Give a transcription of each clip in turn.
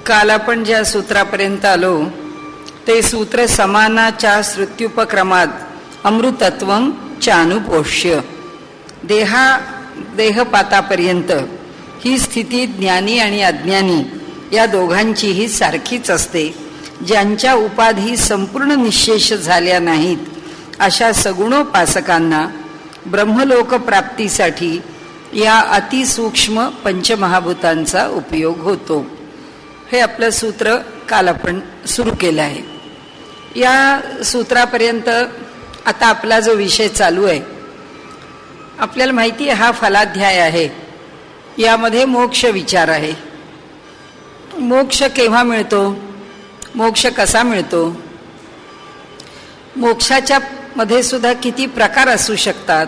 काल आपण ज्या सूत्रापर्यंत आलो ते सूत्र समानाच्या श्रुत्युपक्रमात अमृतत्वं चानुपोष्य देहपातापर्यंत ही स्थिती ज्ञानी आणि अज्ञानी या दोघांचीही सारखीच असते. ज्यांच्या उपाधी संपूर्ण निःशेष झाल्या नाहीत अशा सगुणोपासकांना ब्रह्मलोक प्राप्तीसाठी या अतिसूक्ष्म पंचमहाभूतांचा उपयोग होतो. हे आपलं सूत्र काल आपण सुरू केलं आहे. या सूत्रापर्यंत आता आपला जो विषय चालू आहे, आपल्याला माहिती आहे हा फलाध्याय आहे. यामध्ये मोक्ष विचार आहे. मोक्ष केव्हा मिळतो, मोक्ष कसा मिळतो, मोक्षाच्या मध्ये सुद्धा किती प्रकार असू शकतात,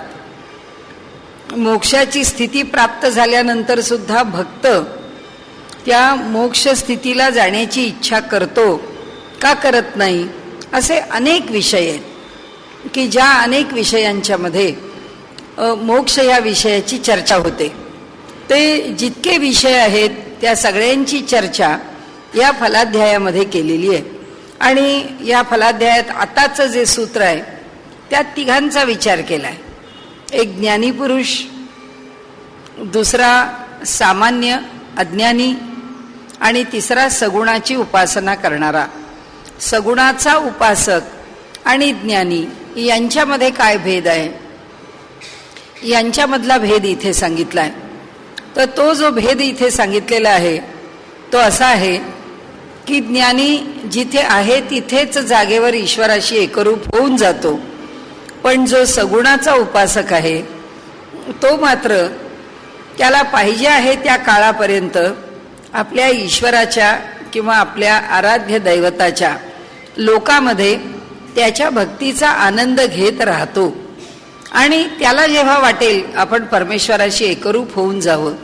मोक्षाची स्थिती प्राप्त झाल्यानंतर सुद्धा भक्त त्या मोक्ष स्थितीला जाण्याची इच्छा करतो का करत नाही, असे अनेक विषय आहेत की ज्या अनेक विषयांच्या मध्ये मोक्ष या विषयाची चर्चा होते. ते जितके विषय आहेत त्या सगळ्यांची चर्चा या फलाध्यायामध्ये केलेली आहे. आणि या फलाध्यायात आताचं जे सूत्र आहे त्यात तिघांचा विचार केला आहे. एक ज्ञानी पुरुष, दुसरा सामान्य अज्ञानी आणि तिसरा सगुणाची उपासना करणारा. सगुणाचा उपासक आणि ज्ञानी यांच्यामध्ये काय भेद आहे, यांच्यामधला भेद इथे सांगितला आहे. तर तो जो भेद इथे सांगितलेला आहे तो असा आहे की ज्ञानी जिथे आहे तिथेच जागेवर ईश्वराशी एकरूप होऊन जातो, पण जो सगुणाचा उपासक आहे तो मात्र त्याला पाहिजे आहे त्या काळापर्यंत आपल्या ईश्वराच्या किंवा आपल्या आराध्य दैवताच्या लोकामध्ये त्याच्या भक्तीचा आनंद घेत राहतो. आणि त्याला जेव्हा वाटेल आपण परमेश्वराशी एकरूप होऊन जावं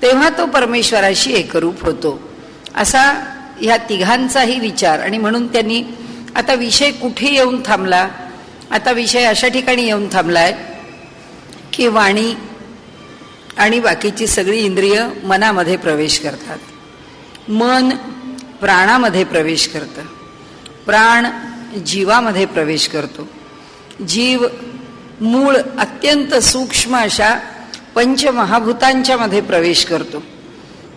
तेव्हा तो परमेश्वराशी एकरूप होतो. असा ह्या तिघांचाही विचार. आणि म्हणून त्यांनी आता विषय कुठे येऊन थांबला, आता विषय अशा ठिकाणी येऊन थांबलाय की वाणी आणि बाकीची सगळी इंद्रिय मनामध्ये प्रवेश करतात. मन प्राणामध्ये प्रवेश करतं, प्राण जीवामध्ये प्रवेश करतो, जीव मूळ अत्यंत सूक्ष्म अशा पंचमहाभूतांच्या मध्ये प्रवेश करतो.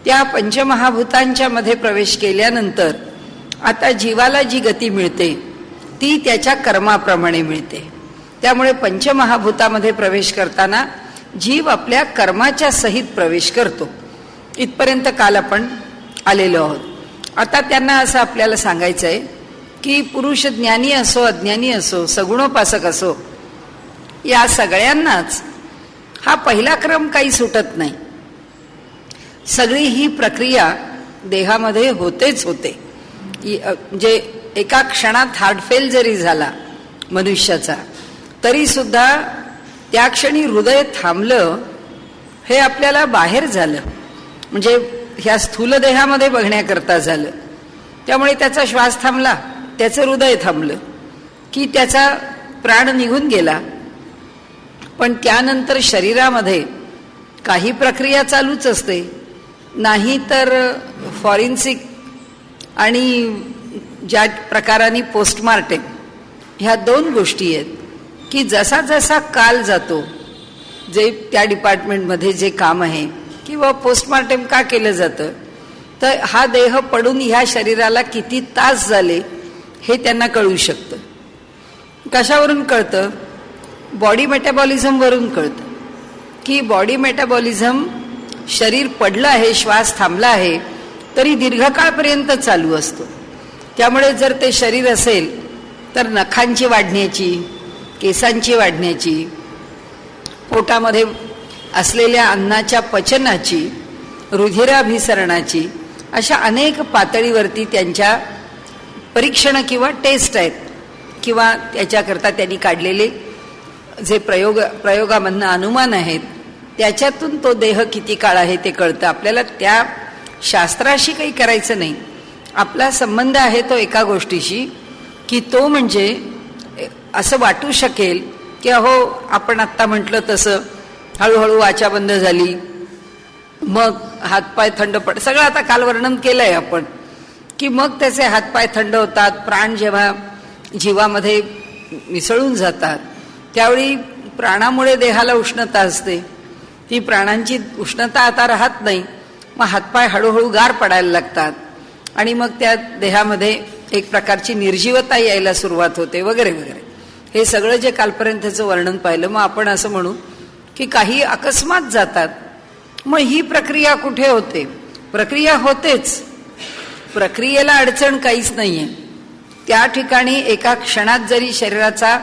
त्या पंचमहाभूतांच्या मध्ये प्रवेश केल्यानंतर आता जीवाला जी गती मिळते ती त्याच्या कर्माप्रमाणे मिळते. त्यामुळे पंचमहाभूतामध्ये प्रवेश करताना जीव आपल्या कर्माच्या सहित प्रवेश करतो. इथपर्यंत काल आपण आलेलो आहोत. आता त्यांना असं आपल्याला सांगायचं आहे की पुरुष ज्ञानी असो अज्ञानी असो सगुणोपासक असो, या सगळ्यांनाच हा पहिला क्रम काही सुटत नाही. सगळी ही प्रक्रिया देहामध्ये होतेच होते. म्हणजे एका क्षणात हार्टफेल जरी झाला मनुष्याचा तरी सुद्धा त्या क्षणी हृदय थांबलं हे आपल्याला बाहेर झालं, म्हणजे ह्या स्थूल देहामध्ये बघण्याकरता झालं. त्यामुळे त्याचा श्वास थांबला, त्याचं हृदय थांबलं की त्याचा प्राण निघून गेला. पण त्यानंतर शरीरामध्ये काही प्रक्रिया चालूच असते. नाही तर फॉरेन्सिक आणि ज्या प्रकाराने पोस्टमार्टेम, ह्या दोन गोष्टी आहेत की जसा जसा काल जातो, जे त्या डिपार्टमेंटमध्ये जे काम आहे किंवा पोस्टमार्टेम का केलं जातं, तर हा देह पडून ह्या शरीराला किती तास झाले हे त्यांना कळू शकतं. कशावरून कळतं? बॉडी मेटाबॉलिझम वरून कळतं की बॉडी मेटाबॉलिझम शरीर पडलं आहे, श्वास थांबला आहे तरी दीर्घकाळपर्यंत चालू असतो. त्यामुळे जर ते शरीर असेल तर नखांची वाढण्याची, केसांची वाढण्याची, पोटामध्ये असलेल्या अन्नाच्या पचनाची, रुधिराभिसरणाची, अशा अनेक पातळीवरती त्यांच्या परीक्षण किंवा टेस्ट आहेत किंवा त्याच्याकरता त्यांनी काढलेले जे प्रयोगामधनं अनुमान आहेत त्याच्यातून तो देह किती काळ आहे ते कळतं. आपल्याला त्या शास्त्राशी काही करायचं नाही. आपला संबंध आहे तो एका गोष्टीशी की तो म्हणजे असं वाटू शकेल की अहो आपण आत्ता म्हटलं तसं हळूहळू वाचा बंद झाली, मग हातपाय थंड पड, सगळं आता काल वर्णन केलंय आपण की मग त्याचे हातपाय थंड होतात. प्राण जेव्हा जीवामध्ये मिसळून जातात त्यावेळी प्राणामुळे देहाला उष्णता असते. ती प्राणांची उष्णता आता राहत नाही. मग हातपाय हळूहळू गार पडायला लागतात आणि मग त्या देहामध्ये एक प्रकारची निर्जीवता यायला सुरुवात होते वगैरे वगैरे. हे सगळं जे कालपर्यंतचं वर्णन पाहिलं, मग आपण असं म्हणू की काही अकस्मात जातात. मग ही प्रक्रिया कुठे होते? प्रक्रिया होतेच, प्रक्रियेला अडचण काहीच नाहीये. त्या ठिकाणी एका क्षणात जरी शरीराचा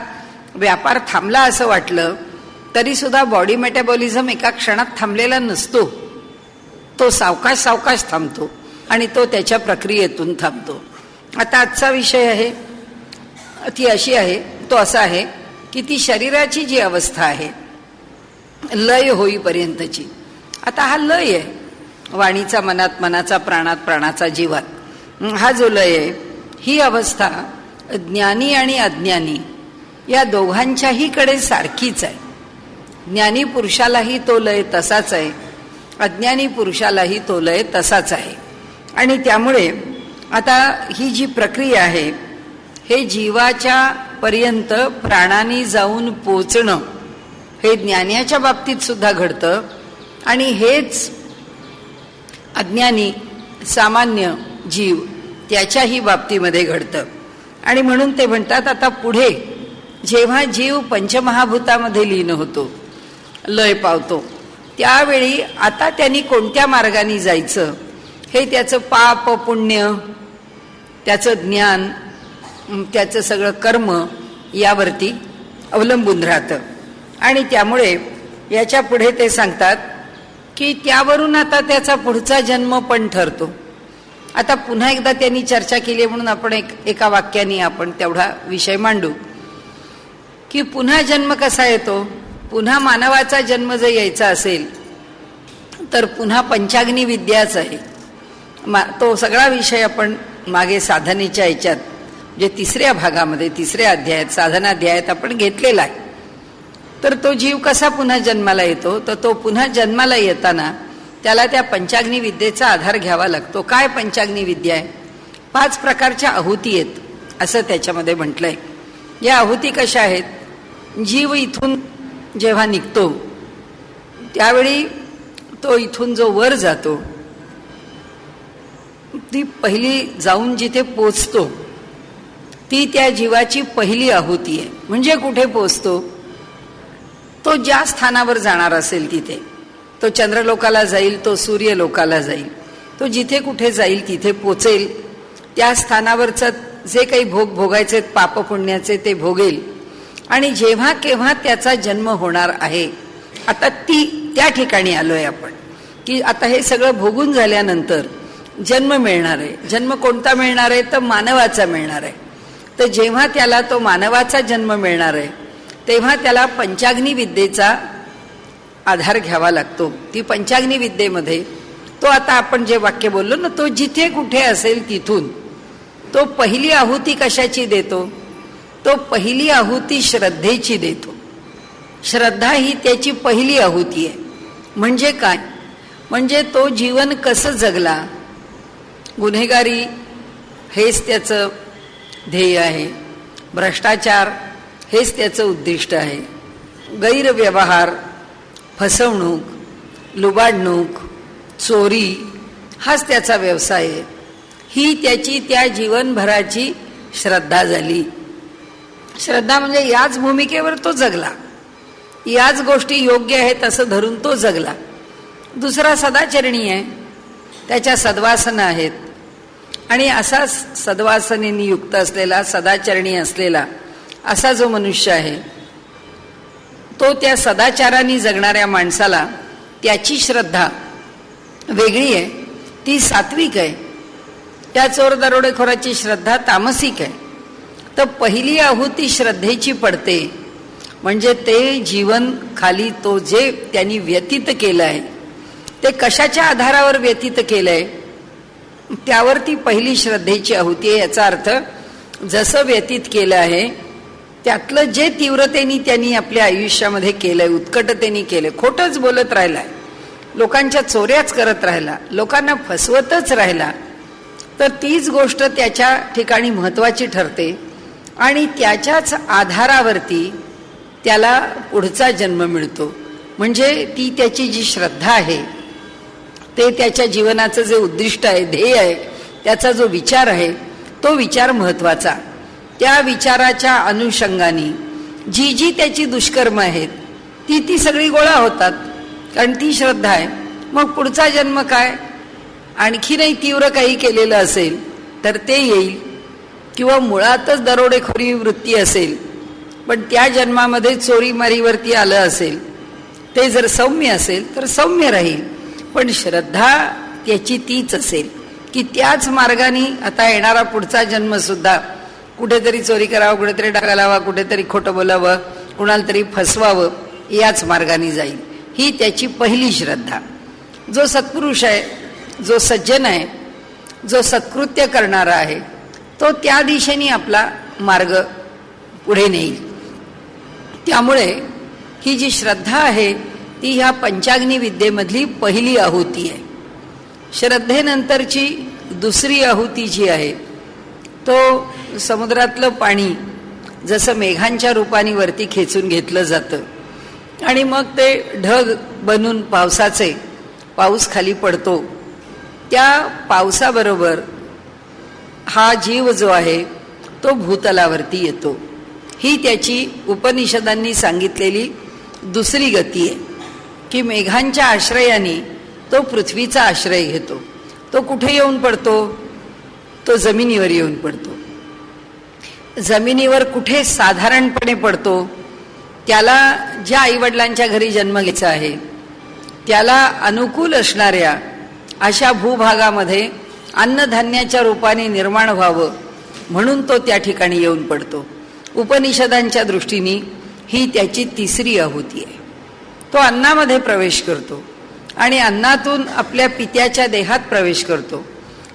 व्यापार थांबला असं वाटलं तरी सुद्धा बॉडी मेटाबॉलिझम एका क्षणात थांबलेला नसतो. तो सावकाश सावकाश थांबतो आणि तो त्याच्या प्रक्रियेतून थांबतो. आता आजचा विषय आहे ती अशी आहे, तो असा आहे की ती शरीराची जी अवस्था आहे लय होईपर्यंतची. आता हा लय आहे, वाणीचा मनात, मनाचा प्राणात, प्राणाचा जीवात, हा जो लय आहे ही अवस्था ज्ञानी आणि अज्ञानी या दोघांच्याही कडे सारखीच आहे. ज्ञानी पुरुषालाही तो लय तसाच आहे, अज्ञानी पुरुषालाही तो लय तसाच आहे. आणि त्यामुळे आता ही जी प्रक्रिया आहे हे जीवाच्या पर्यंत प्राणांनी जाऊन पोचणं हे ज्ञानाच्या बाबतीत सुद्धा घडतं आणि हेच अज्ञानी सामान्य जीव त्याच्याही बाबतीमध्ये घडतं. आणि म्हणून ते म्हणतात आता पुढे जेव्हा जीव पंचमहाभूतामध्ये लीन होतो, लय पावतो, त्यावेळी आता त्यांनी कोणत्या मार्गाने जायचं हे त्याचं पाप पुण्य, त्याचं ज्ञान, त्याचं सगळं कर्म यावरती अवलंबून राहतं. आणि त्यामुळे याच्या पुढे ते सांगतात की त्यावरून आता त्याचा पुढचा जन्म पण ठरतो. आता पुन्हा एकदा त्यांनी चर्चा केली म्हणून आपण एका वाक्याने आपण तेवढा विषय मांडू की पुन्हा जन्म कसा येतो. पुन्हा मानवाचा जन्म जर यायचा असेल तर पुन्हा पंचाग्नी विद्याच आहे. तो सगळा विषय आपण मागे साधनेच्या याच्यात जे तिसऱ्या भागामध्ये, तिसऱ्या अध्यायात, साधनाध्यायात आपण घेतलेला आहे. तर तो जीव कसा पुन्हा जन्माला येतो, तर तो पुन्हा जन्माला येताना त्याला त्या पंचाग्नी विद्येचा आधार घ्यावा लागतो. काय पंचाग्नी विद्या आहे? 5 प्रकारच्या आहुती आहेत असं त्याच्यामध्ये म्हटलंय. या आहुती कशा आहेत? जीव इथून जेव्हा निघतो त्यावेळी तो इथून जो वर जातो ती पहिली जाऊन जिथे पोचतो ती त्या जीवाची पहिली आहुती आहे. म्हणजे कुठे पोचतो? तो ज्या स्थानावर जाणार असेल तिथे, तो चंद्रलोकाला जाईल, तो सूर्यलोकाला जाईल, तो जिथे कुठे जाईल तिथे पोचेल. त्या स्थानावरचं जे काही भोग भोगायचे पाप पुण्याचे ते भोगेल. आणि जेव्हा केव्हा त्याचा जन्म होणार आहे, आता त्या ठिकाणी आलोय आपण की आता हे सगळं भोगून झाल्यानंतर जन्म मिळणार आहे. जन्म कोणता मिळणार आहे? तर मानवाचा मिळणार आहे. तर जेव्हा त्याला तो मानवाचा जन्म मिळणार आहे तेव्हा त्याला पंचाग्नी विद्येचा आधार घ्यावा लागतो. ती पंचाग्नी विद्येमध्ये तो आता आपण जे वाक्य बोललो ना, तो जिथे कुठे असेल तिथून तो पहिली आहुती कशाची देतो? तो पहिली आहुती श्रद्धेची देतो. श्रद्धा ही त्याची पहिली आहुती आहे. म्हणजे काय? म्हणजे तो जीवन कसं जगला, गुन्हेगारी हेच त्याचं ध्येय आहे, भ्रष्टाचार हेच त्याचं उद्दिष्ट आहे, गैरव्यवहार, फसवणूक, लुबाडणूक, चोरी हाच त्याचा व्यवसाय आहे. ही त्याची त्या जीवनभराची श्रद्धा झाली. श्रद्धा म्हणजे याच भूमिकेवर तो जगला, याच गोष्टी योग्य आहेत असं धरून तो जगला. दुसरा सदाचरणी आहे, त्याच्या सद्वासना आहेत. आणि असा सद्वासनेने युक्त असलेला, सदाचरणी असलेला असा जो मनुष्य आहे तो त्या सदाचाराने जगणाऱ्या माणसाला त्याची श्रद्धा वेगळी आहे, ती सात्विक आहे. त्या चोर दरोडेखोराची श्रद्धा तामसिक आहे. तर पहिली आहुती श्रद्धेची पडते. म्हणजे ते जीवन खाली तो जे त्यांनी व्यतीत केलं आहे ते कशाच्या आधारावर व्यतीत केलंय त्यावर ती पहिली श्रद्धेची आहुती आहे. याचा अर्थ जसं व्यतीत केलं आहे त्यातलं जे तीव्रतेने त्यांनी आपल्या आयुष्यामध्ये केलंय, उत्कटतेने केलंय, खोटंच बोलत राहिलाय, लोकांच्या चोऱ्याच करत राहिला, लोकांना फसवतच राहिला, तर तीच गोष्ट त्याच्या ठिकाणी महत्त्वाची ठरते आणि त्याच्याच आधारावरती त्याला पुढचा जन्म मिळतो. म्हणजे ती त्याची जी श्रद्धा आहे, ते त्याच्या जीवनाचं जे उद्दिष्ट आहे, ध्येय आहे, त्याचा जो विचार आहे, तो विचार महत्त्वाचा. त्या विचाराच्या अनुषंगाने जी जी त्याची दुष्कर्म आहेत ती सगळी गोळा होतात, कारण ती श्रद्धा आहे. मग पुढचा जन्म काय, आणखीनही तीव्र काही केलेलं असेल तर ते येईल, किंवा मुळातच दरोडेखोरी वृत्ती असेल पण त्या जन्मामध्ये चोरीमारीवरती आलं असेल, ते जर सौम्य असेल तर सौम्य राहील. पण श्रद्धा त्याची तीच असेल की त्याच मार्गाने आता येणारा पुढचा जन्म सुद्धा कुठेतरी चोरी करावं, कुठेतरी डाका लावा, कुठेतरी खोटं बोलावं, कुणाला तरी फसवावं, याच मार्गाने जाईल. ही त्याची पहिली श्रद्धा. जो सत्पुरुष आहे, जो सज्जन आहे, जो सत्कृत्य करणारा आहे, तो त्या दिशेने आपला मार्ग पुढे नेईल. त्यामुळे ही जी श्रद्धा आहे ती ह्या पंचाग्नी विद्येमधली पहिली आहुती आहे. श्रद्धेनंतरची दुसरी आहुती जी आहे तो समुद्रातलं पाणी जसं मेघांच्या रूपाने वरती खेचून घेतलं जातं आणि मग ते ढग बनून पावसाचे, पाऊस खाली पडतो, त्या पावसाबरोबर हा जीव जो आहे तो भूतलावरती येतो. ही त्याची उपनिषदांनी सांगितलेली दुसरी गती आहे की मेघांच्या आश्रयाने तो पृथ्वीचा आश्रय घेतो. तो कुठे येऊन पडतो, तो जमिनीवर येऊन पडतो. जमिनीवर कुठे साधारणपणे पडतो, त्याला ज्या आईवडिलांच्या घरी जन्म घ्यायचा आहे त्याला अनुकूल असणाऱ्या अशा भूभागामध्ये अन्नधान्याच्या रूपाने निर्माण व्हावं म्हणून तो त्या ठिकाणी येऊन पडतो. उपनिषदांच्या दृष्टीने ही त्याची तिसरी आहुती आहे. तो अन्नामध्ये प्रवेश करतो आणि अन्नातून आपल्या पित्याच्या देहात प्रवेश करतो.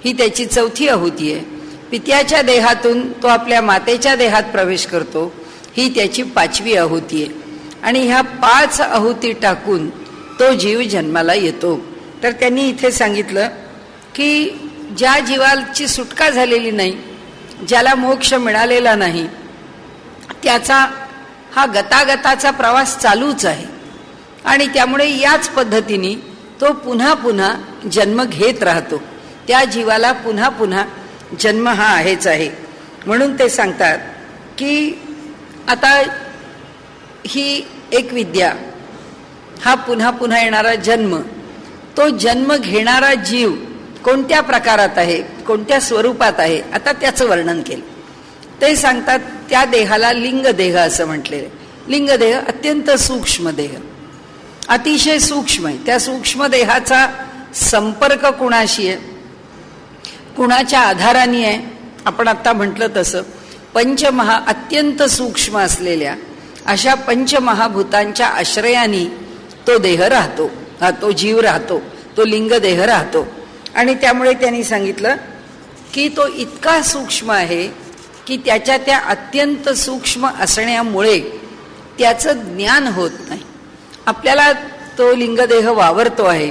ही त्याची चौथी आहुती आहे. पित्याच्या देहातून तो आपल्या मातेच्या देहात प्रवेश करतो. ही त्याची पाचवी आहुती आहे. आणि ह्या 5 आहुती टाकून तो जीव जन्माला येतो. तर त्यांनी इथे सांगितलं की ज्या जीवाची सुटका झालेली नाही, ज्याला मोक्ष मिळालेला नाही, त्याचा हा गतागताचा प्रवास चालूच आहे आणि त्यामुळे याच पद्धतीने तो पुन्हा पुन्हा जन्म घेत राहतो. त्या जीवाला पुन्हा पुन्हा जन्म हा आहेच आहे. म्हणून ते सांगतात की आता ही एक विद्या, हा पुन्हा पुन्हा येणारा जन्म, तो जन्म घेणारा जीव कोणत्या प्रकारात आहे, कोणत्या स्वरूपात आहे, आता त्याचं वर्णन केलं. ते सांगतात त्या देहाला लिंगदेह असं म्हटलेलं. लिंगदेह अत्यंत सूक्ष्म देह, अतिशय सूक्ष्म आहे. त्या सूक्ष्म देहाचा संपर्क कुणाशी आहे, कुणाच्या आधाराने आहे. आपण आता म्हटलं तसं पंचमहा अत्यंत सूक्ष्म असलेल्या अशा पंचमहाभूतांच्या आश्रयाने तो देह राहतो, तो जीव राहतो, तो लिंगदेह राहतो. आणि त्यामुळे त्यांनी सांगितलं की तो इतका सूक्ष्म आहे की त्याच्या त्या अत्यंत सूक्ष्म असण्यामुळे त्याचं ज्ञान होत नाही. आपल्याला तो लिंगदेह वावरतो आहे,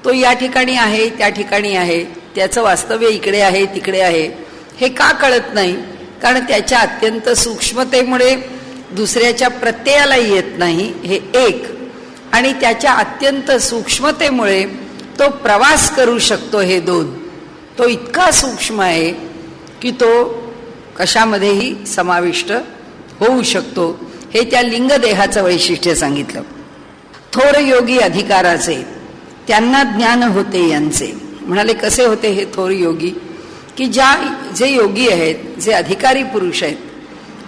तो या ठिकाणी आहे, त्या ठिकाणी आहे, त्याचं वास्तव्य इकडे आहे, तिकडे आहे, हे का कळत नाही? कारण त्याच्या अत्यंत सूक्ष्मतेमुळे दुसऱ्याच्या प्रत्ययाला येत नाही, हे एक. आणि त्याच्या अत्यंत सूक्ष्मतेमुळे तो प्रवास करू शकतो, हे 2. तो इतका सूक्ष्म आहे की तो कशामध्येही समाविष्ट होऊ शकतो. हे त्या लिंगदेहाचं वैशिष्ट्य सांगितलं. थोर योगी अधिकाराचे, त्यांना ज्ञान होते यांचे. म्हणाले कसे होते हे थोर योगी? की जे योगी आहेत, जे अधिकारी पुरुष आहेत,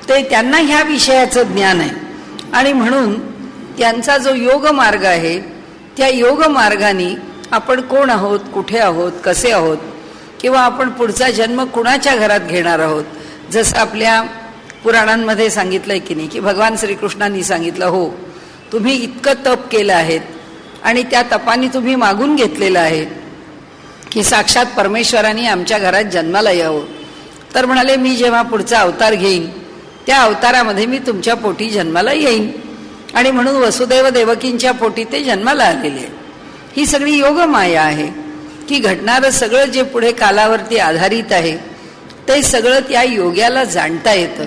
ते त्यांना ह्या विषयाचं ज्ञान आहे आणि म्हणून त्यांचा जो योग मार्ग आहे त्या योग मार्गाने आपण कोण आहोत, कुठे आहोत, कसे आहोत, किंवा आपण पुढचा जन्म कुणाच्या घरात घेणार आहोत. जसं आपल्या पुराणांमध्ये सांगितलंय की नाही, की भगवान श्रीकृष्णांनी सांगितलं, हो तुम्ही इतकं तप केलं आहे आणि त्या तपाने तुम्ही मागून घेतलेलं आहे की साक्षात परमेश्वराने आमच्या घरात जन्माला यावं. तर म्हणाले मी जेव्हा पुढचा अवतार घेईन त्या अवतारामध्ये मी तुमच्या पोटी जन्माला येईन. आणि म्हणून वसुदेव देवकींच्या पोटी ते जन्माला आलेले आहे. ही सगळी योगमाया आहे. की घडणारं सगळं जे पुढे कालावरती आधारित आहे ते सगळं त्या योग्याला जाणता येतं.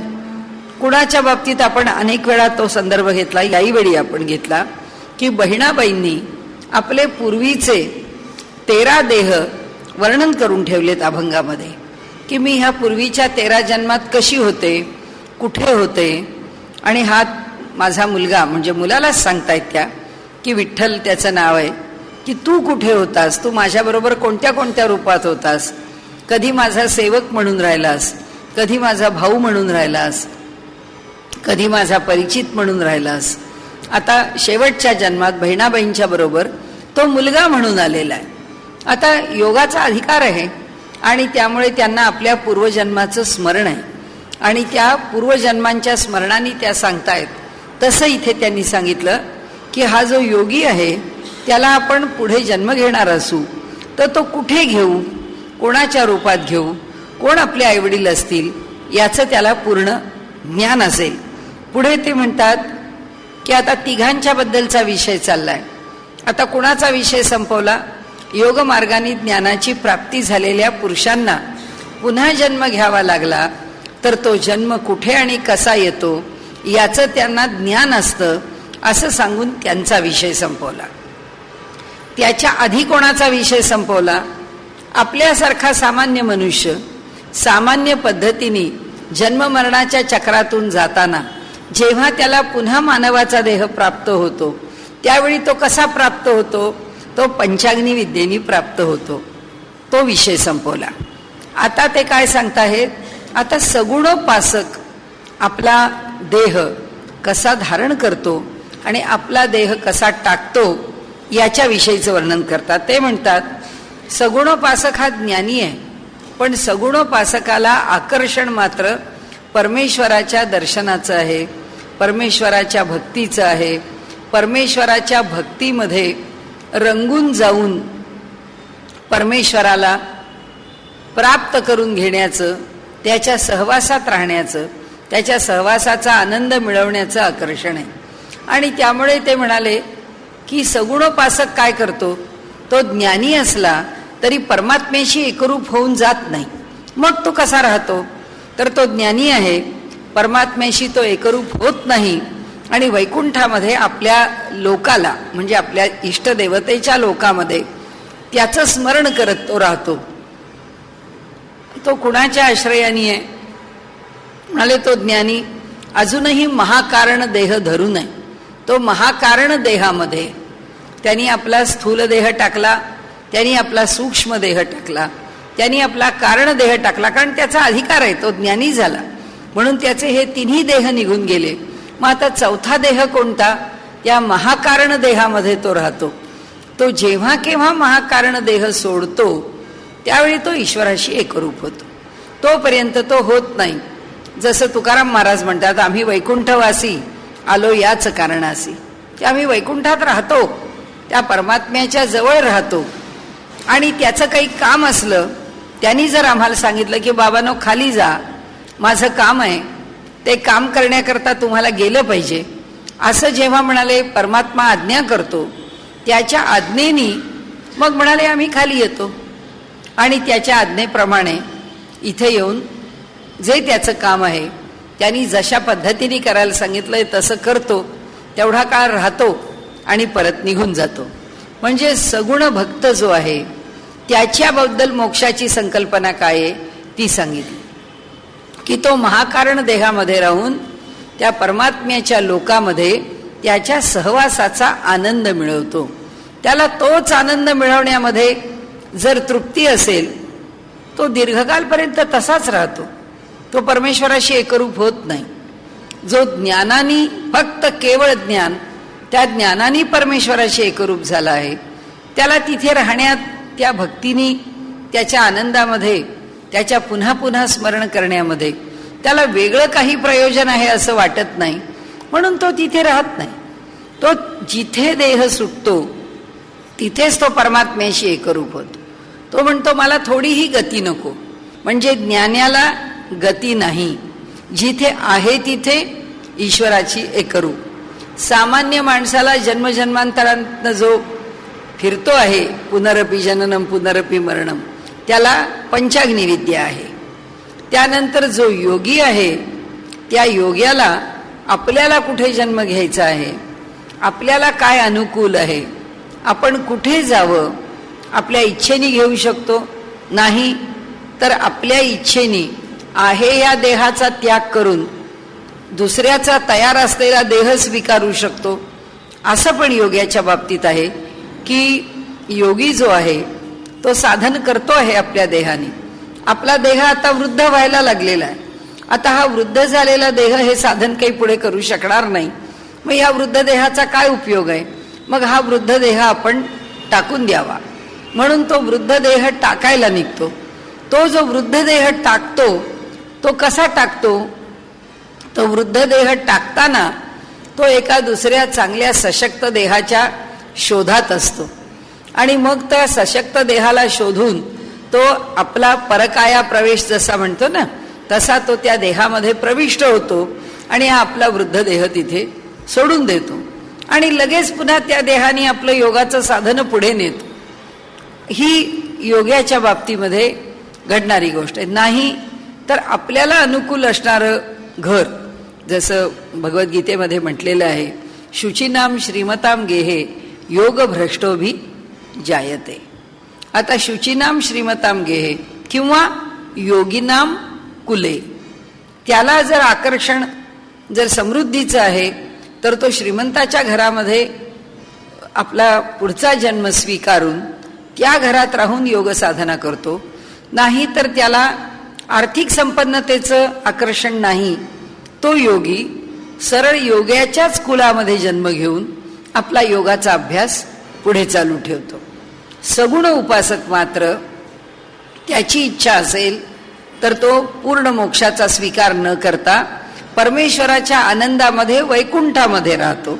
कुणाच्या बाबतीत आपण अनेक वेळा तो संदर्भ घेतला, याही वेळी आपण घेतला की बहिणाबाईंनी आपले पूर्वीचे 13 देह वर्णन करून ठेवलेत अभंगामध्ये, की मी ह्या पूर्वीच्या 13 जन्मात कशी होते, कुठे होते. आणि हा माझा मुलगा, म्हणजे मुलालाच सांगतायत त्या, की विठ्ठल त्याचं नाव आहे, की तू कुठे होतास, तू माझ्याबरोबर कोणत्या कोणत्या रूपात होतास, कधी माझा सेवक म्हणून राहिलास, कधी माझा भाऊ म्हणून राहिलास, कधी माझा परिचित म्हणून राहिलास. आता शेवटच्या जन्मात बहिणाबाईंच्या बरोबर तो मुलगा म्हणून आलेला आहे. आता योगाचा अधिकार आहे आणि त्यामुळे त्यांना आपल्या पूर्वजन्माचं स्मरण आहे आणि त्या पूर्वजन्मांच्या स्मरणाने त्या सांगतायत. तसं इथे त्यांनी सांगितलं की हा जो योगी आहे त्याला आपण पुढे जन्म घेणार असू तर तो कुठे घेऊ, कोणाच्या रूपात घेऊ, कोण आपले आईवडील असतील याचं त्याला पूर्ण ज्ञान असेल. पुढे ते म्हणतात की आता तिघांच्या बद्दलचा विषय चाललाय. आता कुणाचा विषय संपवला, योगमार्गाने ज्ञानाची प्राप्ती झालेल्या पुरुषांना पुन्हा जन्म घ्यावा लागला तर तो जन्म कुठे आणि कसा येतो याचं त्यांना ज्ञान असतं असं सांगून त्यांचा विषय संपवला. त्याच्या आधी कोणाचा विषय संपवला, आपल्यासारखा सामान्य मनुष्य सामान्य पद्धतीने जन्ममरणाच्या चक्रातून जाताना जेव्हा त्याला पुन्हा मानवाचा देह प्राप्त होतो त्यावेळी तो कसा प्राप्त होतो, तो पंचाग्नी विद्येने प्राप्त होतो. तो विषय संपवला. आता ते काय सांगताहेत, आता सगुणोपासक आपला देह कसा धारण करतो आणि आपला देह कसा टाकतो याच्या विषयीचं वर्णन करतात. ते म्हणतात सगुणोपासक हा ज्ञानी आहे, पण सगुणोपासकाला आकर्षण मात्र परमेश्वराच्या दर्शनाचं आहे, परमेश्वराच्या भक्तीचं आहे. परमेश्वराच्या भक्तीमध्ये रंगून जाऊन परमेश्वराला प्राप्त करून घेण्याचं, त्याच्या सहवासात राहण्याचं, त्याच्या सहवासाचा आनंद मिळवण्याचं आकर्षण आहे. आणि त्यामुळे ते म्हणाले की सगुणोपासक काय करतो, तो ज्ञानी असला तरी परमात्म्याशी एकरूप होऊन जात नाही. मग तो कसा राहतो, तर तो ज्ञानी आहे, परमात्म्याशी तो एकरूप होत नाही आणि वैकुंठामध्ये आपल्या लोकाला म्हणजे आपल्या इष्टदेवतेच्या लोकामध्ये त्याचं स्मरण करत तो राहतो. तो कुणाच्या आश्रयाने आहे, म्हणाले तो ज्ञानी अजूनही महाकारण देह धरून आहे. तो महाकारण देहामध्ये त्यांनी आपला स्थूल देह टाकला, त्यांनी आपला सूक्ष्म देह टाकला, त्यांनी आपला कारण देह टाकला, कारण त्याचा अधिकार आहे, तो ज्ञानी झाला म्हणून त्याचे हे तिन्ही देह निघून गेले. मग आता चौथा देह कोणता, त्या महाकारण देहामध्ये तो राहतो. तो जेव्हा केव्हा महाकारण देह सोडतो त्यावेळी तो ईश्वराशी एकरूप होतो. तोपर्यंत तो होत नाही. जसं तुकाराम महाराज म्हणतात, आम्ही वैकुंठवासी आलो याच कारणासी, की आम्ही वैकुंठात राहतो, त्या परमात्म्याच्या जवळ राहतो आणि त्याचं काही काम असलं त्यांनी जर आम्हाला सांगितलं की बाबांनो खाली जा, माझं काम आहे, ते काम करण्याकरता तुम्हाला गेलं पाहिजे, असं जेव्हा म्हणाले परमात्मा आज्ञा करतो त्याच्या आज्ञेनी मग म्हणाले आम्ही खाली येतो आणि त्याच्या आज्ञेप्रमाणे इथे येऊन जे त्याचं काम आहे त्यांनी जशा पद्धतीने करायला सांगितलंय तसं करतो, तेवढा काळ राहतो आणि परत निघून जातो. म्हणजे सगुण भक्त जो आहे त्याच्याबद्दल मोक्षाची संकल्पना काय आहे ती सांगितली, की तो महाकारण देहामध्ये राहून त्या परमात्म्याच्या लोकामध्ये त्याच्या सहवासाचा आनंद मिळवतो. त्याला तोच आनंद मिळवण्यामध्ये जर तृप्ती असेल तो दीर्घकालपर्यंत तसाच राहतो, तो परमेश्वराशी एकरूप होत नाही. जो ज्ञानानी फक्त केवळ ज्ञान, त्या ज्ञानानी परमेश्वराशी एकरूप झाला आहे त्याला तिथे राहण्यात, त्या भक्तीनी, त्याच्या आनंदामध्ये, त्याच्या पुन्हा पुन्हा स्मरण करण्यामध्ये त्याला वेगळं काही प्रयोजन आहे असं वाटत नाही, म्हणून तो तिथे राहत नाही. तो जिथे देह सुटतो तिथेच तो परमात्म्याशी एकरूप होतो. तो म्हणतो मला थोडीही गती नको, म्हणजे ज्ञानाला गती नाही, जिथे आहे तिथे ईश्वराची एकरूप. सामान्य माणसाला जन्मजन्मांतरांतनं जो फिरतो आहे, पुनरपि जननम पुनरपि मरणम, त्याला पंचाग्नी विद्या आहे. त्यानंतर जो योगी आहे त्या योग्याला आपल्याला कुठे जन्म घ्यायचा आहे, आपल्याला काय अनुकूल आहे, आपण कुठे जावं, आपल्या इच्छेने घेऊ शकतो नाही, तर आपल्या इच्छेने आहे या देहाचा त्याग करून दुसऱ्याचा तयार असलेला देह स्वीकारू शकतो. असं पण योग्याच्या बाबतीत आहे की योगी जो आहे तो साधन करतो आहे आपल्या देहाने. आपला देह आता वृद्ध व्हायला लागलेला आहे. आता हा वृद्ध झालेला देह हे साधन काही पुढे करू शकणार नाही. मग या वृद्ध देहाचा काय उपयोग आहे? मग हा वृद्ध देह आपण टाकून द्यावा. म्हणून तो वृद्ध देह टाकायला निघतो. तो जो वृद्ध देह टाकतो तो कसा टाकतो? तो वृद्ध देह टाकताना तो एका दुसऱ्या चांगल्या सशक्त देहाच्या शोधात असतो आणि मग त्या सशक्त देहाला शोधून तो आपला परकाया प्रवेश जसा म्हणतो ना तसा तो त्या देहामध्ये प्रविष्ट होतो आणि हा आपला वृद्ध देह तिथे सोडून देतो आणि लगेच पुन्हा त्या देहाने आपलं योगाचं साधन पुढे नेतो. ही योग्याच्या बाबतीमध्ये घडणारी गोष्ट आहे. नाही तर आपल्याला अनुकूल असणारं घर, जसं भगवद्गीतेमध्ये म्हटलेलं आहे, शुचीनाम श्रीमताम गेहे योग भ्रष्टोभी जायते. आता शुचीनाम श्रीमताम गेहे किंवा योगीनाम कुले, त्याला जर आकर्षण जर समृद्धीचं आहे तर तो श्रीमंताच्या घरामध्ये आपला पुढचा जन्म स्वीकारून त्या घरात राहून योग साधना करतो. नाही तर त्याला आर्थिक संपन्नतेचं आकर्षण नाही, तो योगी सरळ योग्याच्याच कुलामध्ये जन्म घेऊन आपला योगाचा अभ्यास पुढे चालू ठेवतो. सगुण उपासक मात्र त्याची इच्छा असेल तर तो पूर्ण मोक्षाचा स्वीकार न करता परमेश्वराच्या आनंदामध्ये वैकुंठामध्ये राहतो.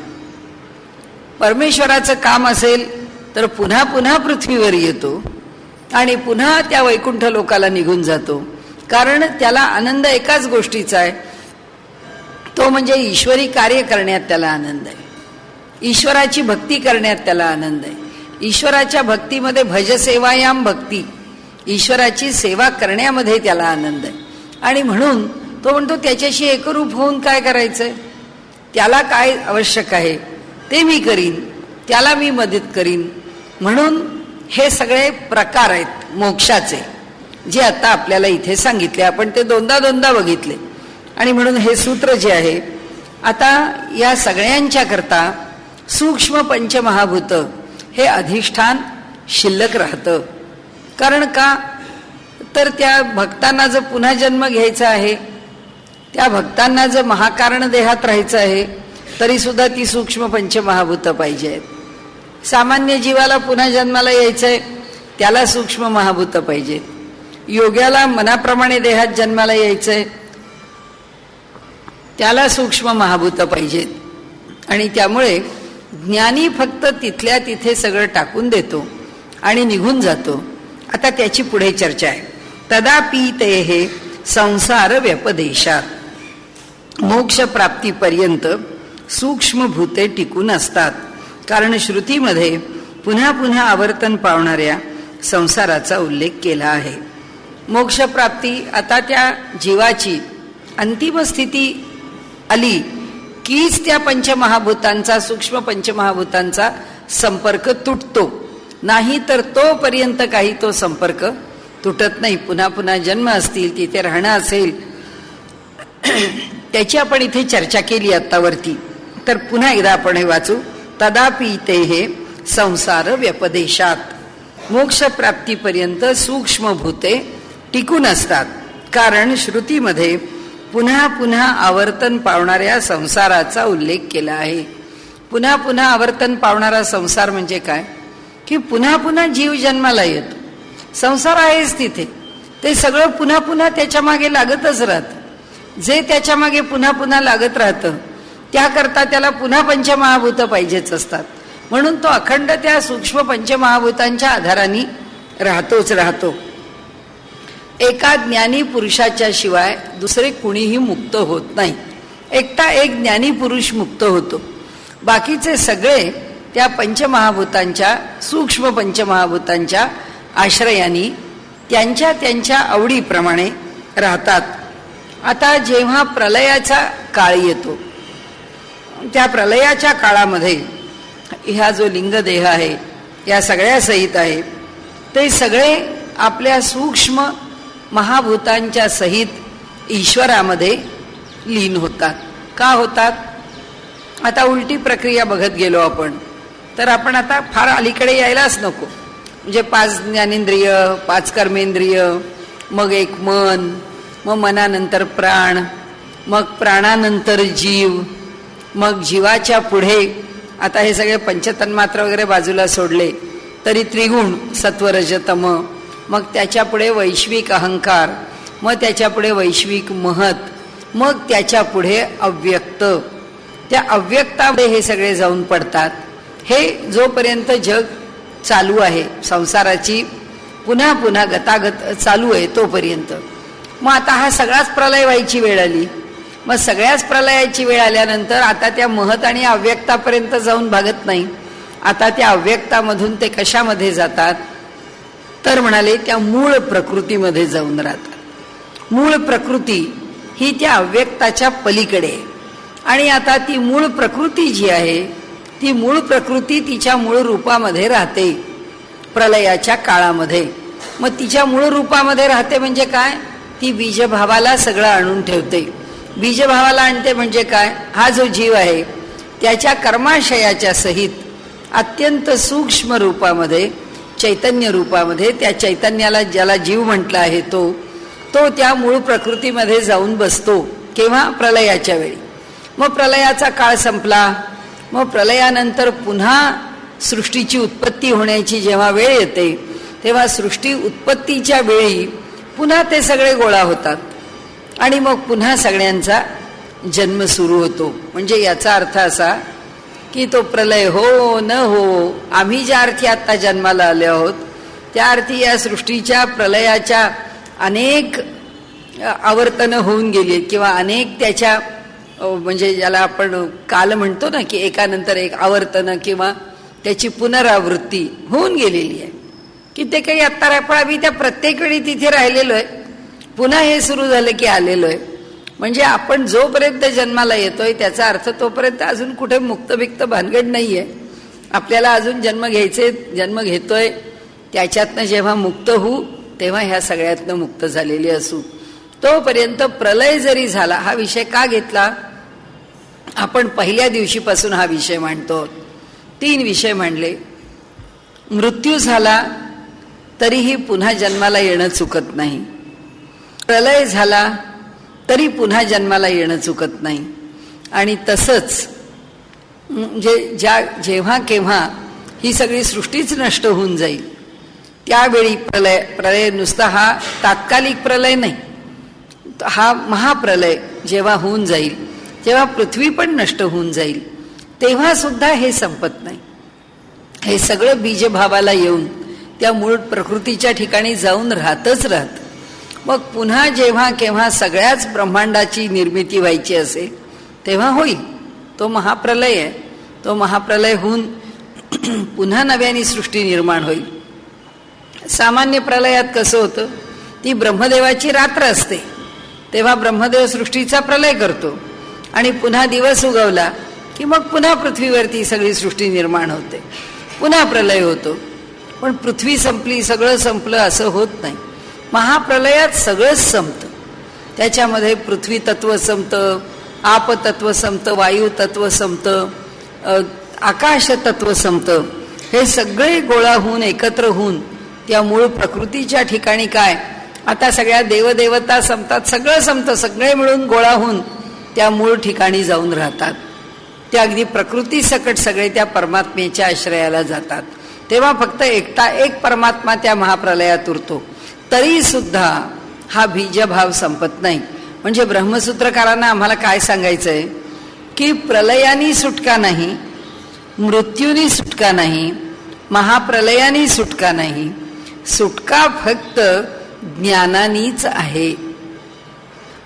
परमेश्वराचं काम असेल तर पुन्हा पुन्हा पृथ्वीवर येतो आणि पुन्हा त्या वैकुंठ लोकाला निघून जातो. कारण त्याला आनंद एकाच गोष्टीचा आहे, तो म्हणजे ईश्वरी कार्य करण्यात त्याला आनंद आहे, ईश्वराची भक्ती करण्यात त्याला आनंद आहे. ईश्वराच्या भक्तीमध्ये भजसेवायाम भक्ती, ईश्वराची सेवा करण्यामध्ये त्याला आनंद आहे. आणि म्हणून तो म्हणतो त्याच्याशी एकरूप होऊन काय करायचंय, त्याला काय आवश्यक आहे ते मी करीन, त्याला मी मदत करीन. म्हणून हे सगळे प्रकार आहेत मोक्षाचे जे आता आपल्याला इथे सांगितले. आपण ते दोनदा बघितले. आणि म्हणून हे सूत्र जे आहे आता या सगळ्यांच्या करता सूक्ष्म पंचमहाभूत हे अधिष्ठान शिल्लक राहतं. कारण का तर त्या भक्तांना जर पुन्हा जन्म घ्यायचा आहे, त्या भक्तांना जर महाकारण देहात राहायचं आहे तरी सुद्धा ती सूक्ष्म पंचमहाभूत पाहिजे आहेत. सामान्य जीवाला पुन्हा जन्माला यायचंय त्याला सूक्ष्म महाभूत पाहिजे. योग्याला मनाप्रमाणे देहात जन्माला यायचंय त्याला सूक्ष्म महाभूत पाहिजेत. आणि त्यामुळे ज्ञानी फक्त तिथल्या तिथे सगळं टाकून देतो आणि निघून जातो. आता त्याची पुढे चर्चा आहे. तदापि ते हे संसार व्यपदेशात मोक्ष प्राप्तीपर्यंत सूक्ष्म भूते टिकून असतात. कारण श्रुतीमध्ये पुन्हा पुन्हा आवर्तन पावणाऱ्या संसाराचा उल्लेख केला आहे. मोक्षप्राप्ती आता त्या जीवाची अंतिम स्थिती आली कीच त्या पंचमहाभूतांचा सूक्ष्म पंचमहाभूतांचा संपर्क तुटतो. नाही तर तोपर्यंत काही तो संपर्क तुटत नाही. पुन्हा पुन्हा जन्म असतील, तिथे राहणं असेल, त्याची आपण इथे चर्चा केली आत्तावरती. तर पुन्हा एकदा आपण हे वाचू. तदापि ते हे संसार व्यपदेशात मोक्षप्राप्तीपर्यंत सूक्ष्म भूते टिकून असतात. कारण श्रुतीमध्ये पुन्हा पुन्हा आवर्तन पावणाऱ्या संसाराचा उल्लेख केला आहे. पुन्हा पुन्हा आवर्तन पावणारा संसार म्हणजे काय की पुन्हा पुन्हा जीव जन्माला येतो. संसार आहेच तिथे, ते सगळं पुन्हा पुन्हा त्याच्या मागे लागतच राहतं. जे त्याच्या मागे पुन्हा पुन्हा लागत राहतं त्याकरता त्याला पुन्हा पंचमहाभूत पाहिजेच असतात. म्हणून तो अखंड त्या सूक्ष्म पंचमहाभूतांच्या आधाराने राहतो. एका ज्ञानी पुरुषाच्या शिवाय दुसरे कुणीही मुक्त होत नाही. एकटा एक ज्ञानी पुरुष मुक्त होतो. बाकीचे सगळे त्या पंचमहाभूतांच्या सूक्ष्म पंचमहाभूतांच्या आश्रयाने त्यांच्या त्यांच्या आवडीप्रमाणे राहतात. आता जेव्हा प्रलयाचा काळ येतो, त्या प्रलयाच्या काळामध्ये ह्या जो लिंगदेह आहे या सगळ्या सहित आहे, ते सगळे आपल्या सूक्ष्म महाभूतांच्या सहित ईश्वरामध्ये लीन होतात. का होतात? आता उलटी प्रक्रिया बघत गेलो आपण तर आपण आता फार अलीकडे यायलाच नको. म्हणजे 5 ज्ञानेंद्रिय, 5 कर्मेंद्रिय, मग एक मन, मग मनानंतर प्राण, मग प्राणानंतर जीव, मग जीवाच्या पुढे आता हे सगळे पंचतन्मात्र वगैरे बाजूला सोडले तरी त्रिगुण सत्वरजतम, मग त्याच्या पुढे वैश्विक अहंकार, मग त्याच्या पुढे वैश्विक महत, मग त्याच्या पुढे अव्यक्त. त्या अव्यक्तामध्ये हे सगळे जाऊन पडतात. हे जोपर्यंत जग चालू आहे, संसाराची पुन्हा पुन्हा गतागत चालू आहे तोपर्यंत. मग आता हा सगळाच प्रलय व्हायची वेळ आली. मग सगळ्याच प्रलयाची वेळ आल्यानंतर आता त्या महत आणि अव्यक्तापर्यंत जाऊन भागत नाही. आता त्या अव्यक्तामधून ते कशामध्ये जातात तर म्हणाले त्या मूळ प्रकृतीमध्ये जाऊन राहतात. मूळ प्रकृती ही त्या अव्यक्ताच्या पलीकडे आहे. आणि आता ती मूळ प्रकृती जी आहे ती मूळ प्रकृती तिच्या मूळ रूपामध्ये राहते प्रलयाच्या काळामध्ये. मग तिच्या मूळ रूपामध्ये राहते म्हणजे काय? ती बीजभावाला सगळं आणून ठेवते. बीजभावाला आणते म्हणजे काय? हा जो जीव आहे त्याच्या कर्माशयाच्या सहित अत्यंत सूक्ष्म रूपामध्ये, चैतन्य रूपामध्ये, त्या चैतन्याला ज्याला जीव म्हटलं आहे तो त्या मूळ प्रकृतीमध्ये जाऊन बसतो. केव्हा? प्रलयाच्या वेळी. मग प्रलयाचा काळ संपला. मग प्रलयानंतर पुन्हा सृष्टीची उत्पत्ती होण्याची जेव्हा वेळ येते तेव्हा सृष्टी उत्पत्तीच्या वेळी पुन्हा ते सगळे गोळा होतात आणि मग पुन्हा सगळ्यांचा जन्म सुरू होतो. म्हणजे याचा अर्थ असा की तो प्रलय हो न हो, आम्ही ज्या अर्थी आत्ता जन्माला आले आहोत त्या अर्थी या सृष्टीच्या प्रलयाच्या अनेक आवर्तनं होऊन गेली किंवा अनेक त्याच्या म्हणजे ज्याला आपण काल म्हणतो ना की एकानंतर एक आवर्तनं किंवा त्याची पुनरावृत्ती होऊन गेलेली आहे की ते काही आत्ता आपण आम्ही त्या प्रत्येक वेळी तिथे राहिलेलो आहे. पुन्हा हे सुरू झालं की आलेलो आहे. म्हणजे आपण जोपर्यंत जन्माला येतोय त्याचा अर्थ तोपर्यंत अजून कुठे मुक्तभिक्त भानगड नाहीये. आपल्याला अजून जन्म घ्यायचे, जन्म घेतोय, त्याच्यातनं जेव्हा मुक्त होऊ तेव्हा ह्या सगळ्यातनं मुक्त झालेली असू. तोपर्यंत प्रलय जरी झाला, हा विषय का घेतला आपण? पहिल्या दिवशीपासून हा विषय मांडतो. 3 विषय मांडले. मृत्यू झाला तरीही पुन्हा जन्माला येणं चुकत नाही. प्रलय झाला तरी पुन्हा जन्माला येणं चुकत नाही. आणि तसंच म्हणजे जेव्हा केव्हा ही सगळी सृष्टीच नष्ट होऊन जाईल त्यावेळी प्रलय नुसता हा तात्कालिक प्रलय नाही, हा महाप्रलय जेव्हा होऊन जाईल, जेव्हा पृथ्वी पण नष्ट होऊन जाईल तेव्हा सुद्धा हे संपत नाही. हे सगळं बीजभावाला येऊन त्या मूळ प्रकृतीच्या ठिकाणी जाऊन राहतच राहत. मग पुन्हा जेव्हा केव्हा सगळ्याच ब्रह्मांडाची निर्मिती व्हायची असेल तेव्हा होईल तो महाप्रलय आहे. तो महाप्रलय होऊन पुन्हा नव्याने सृष्टी निर्माण होईल. सामान्य प्रलयात कसं होतं, ती ब्रह्मदेवाची रात्र असते तेव्हा ब्रह्मदेव सृष्टीचा प्रलय करतो आणि पुन्हा दिवस उगवला की मग पुन्हा पृथ्वीवरती सगळी सृष्टी निर्माण होते, पुन्हा प्रलय होतो. पण पृथ्वी संपली, सगळं संपलं असं होत नाही. महाप्रलयात सगळंच संपतं. त्याच्यामध्ये पृथ्वी तत्व संपतं, आप तत्व संपतं, वायू तत्व संपतं, आकाश तत्व संपतं. हे सगळे गोळा होऊन एकत्र होऊन त्या मूळ प्रकृतीच्या ठिकाणी काय आता सगळ्या देवदेवता संपतात, सगळं संपतं, सगळे मिळून गोळा होऊन त्या मूळ ठिकाणी जाऊन राहतात. त्या अगदी प्रकृती सकट सगळे त्या परमात्म्याच्या आश्रयाला जातात. तेव्हा फक्त एकटा एक परमात्मा त्या महाप्रलयात उरतो. तरी सुद्धा हा बीजभाव संपत नाही. म्हणजे ब्रह्मसूत्रकारांना आम्हाला काय सांगायचंय की प्रलयानी सुटका नाही, मृत्यूनी सुटका नाही, महाप्रलयानी सुटका नाही, सुटका फक्त ज्ञानानीच आहे.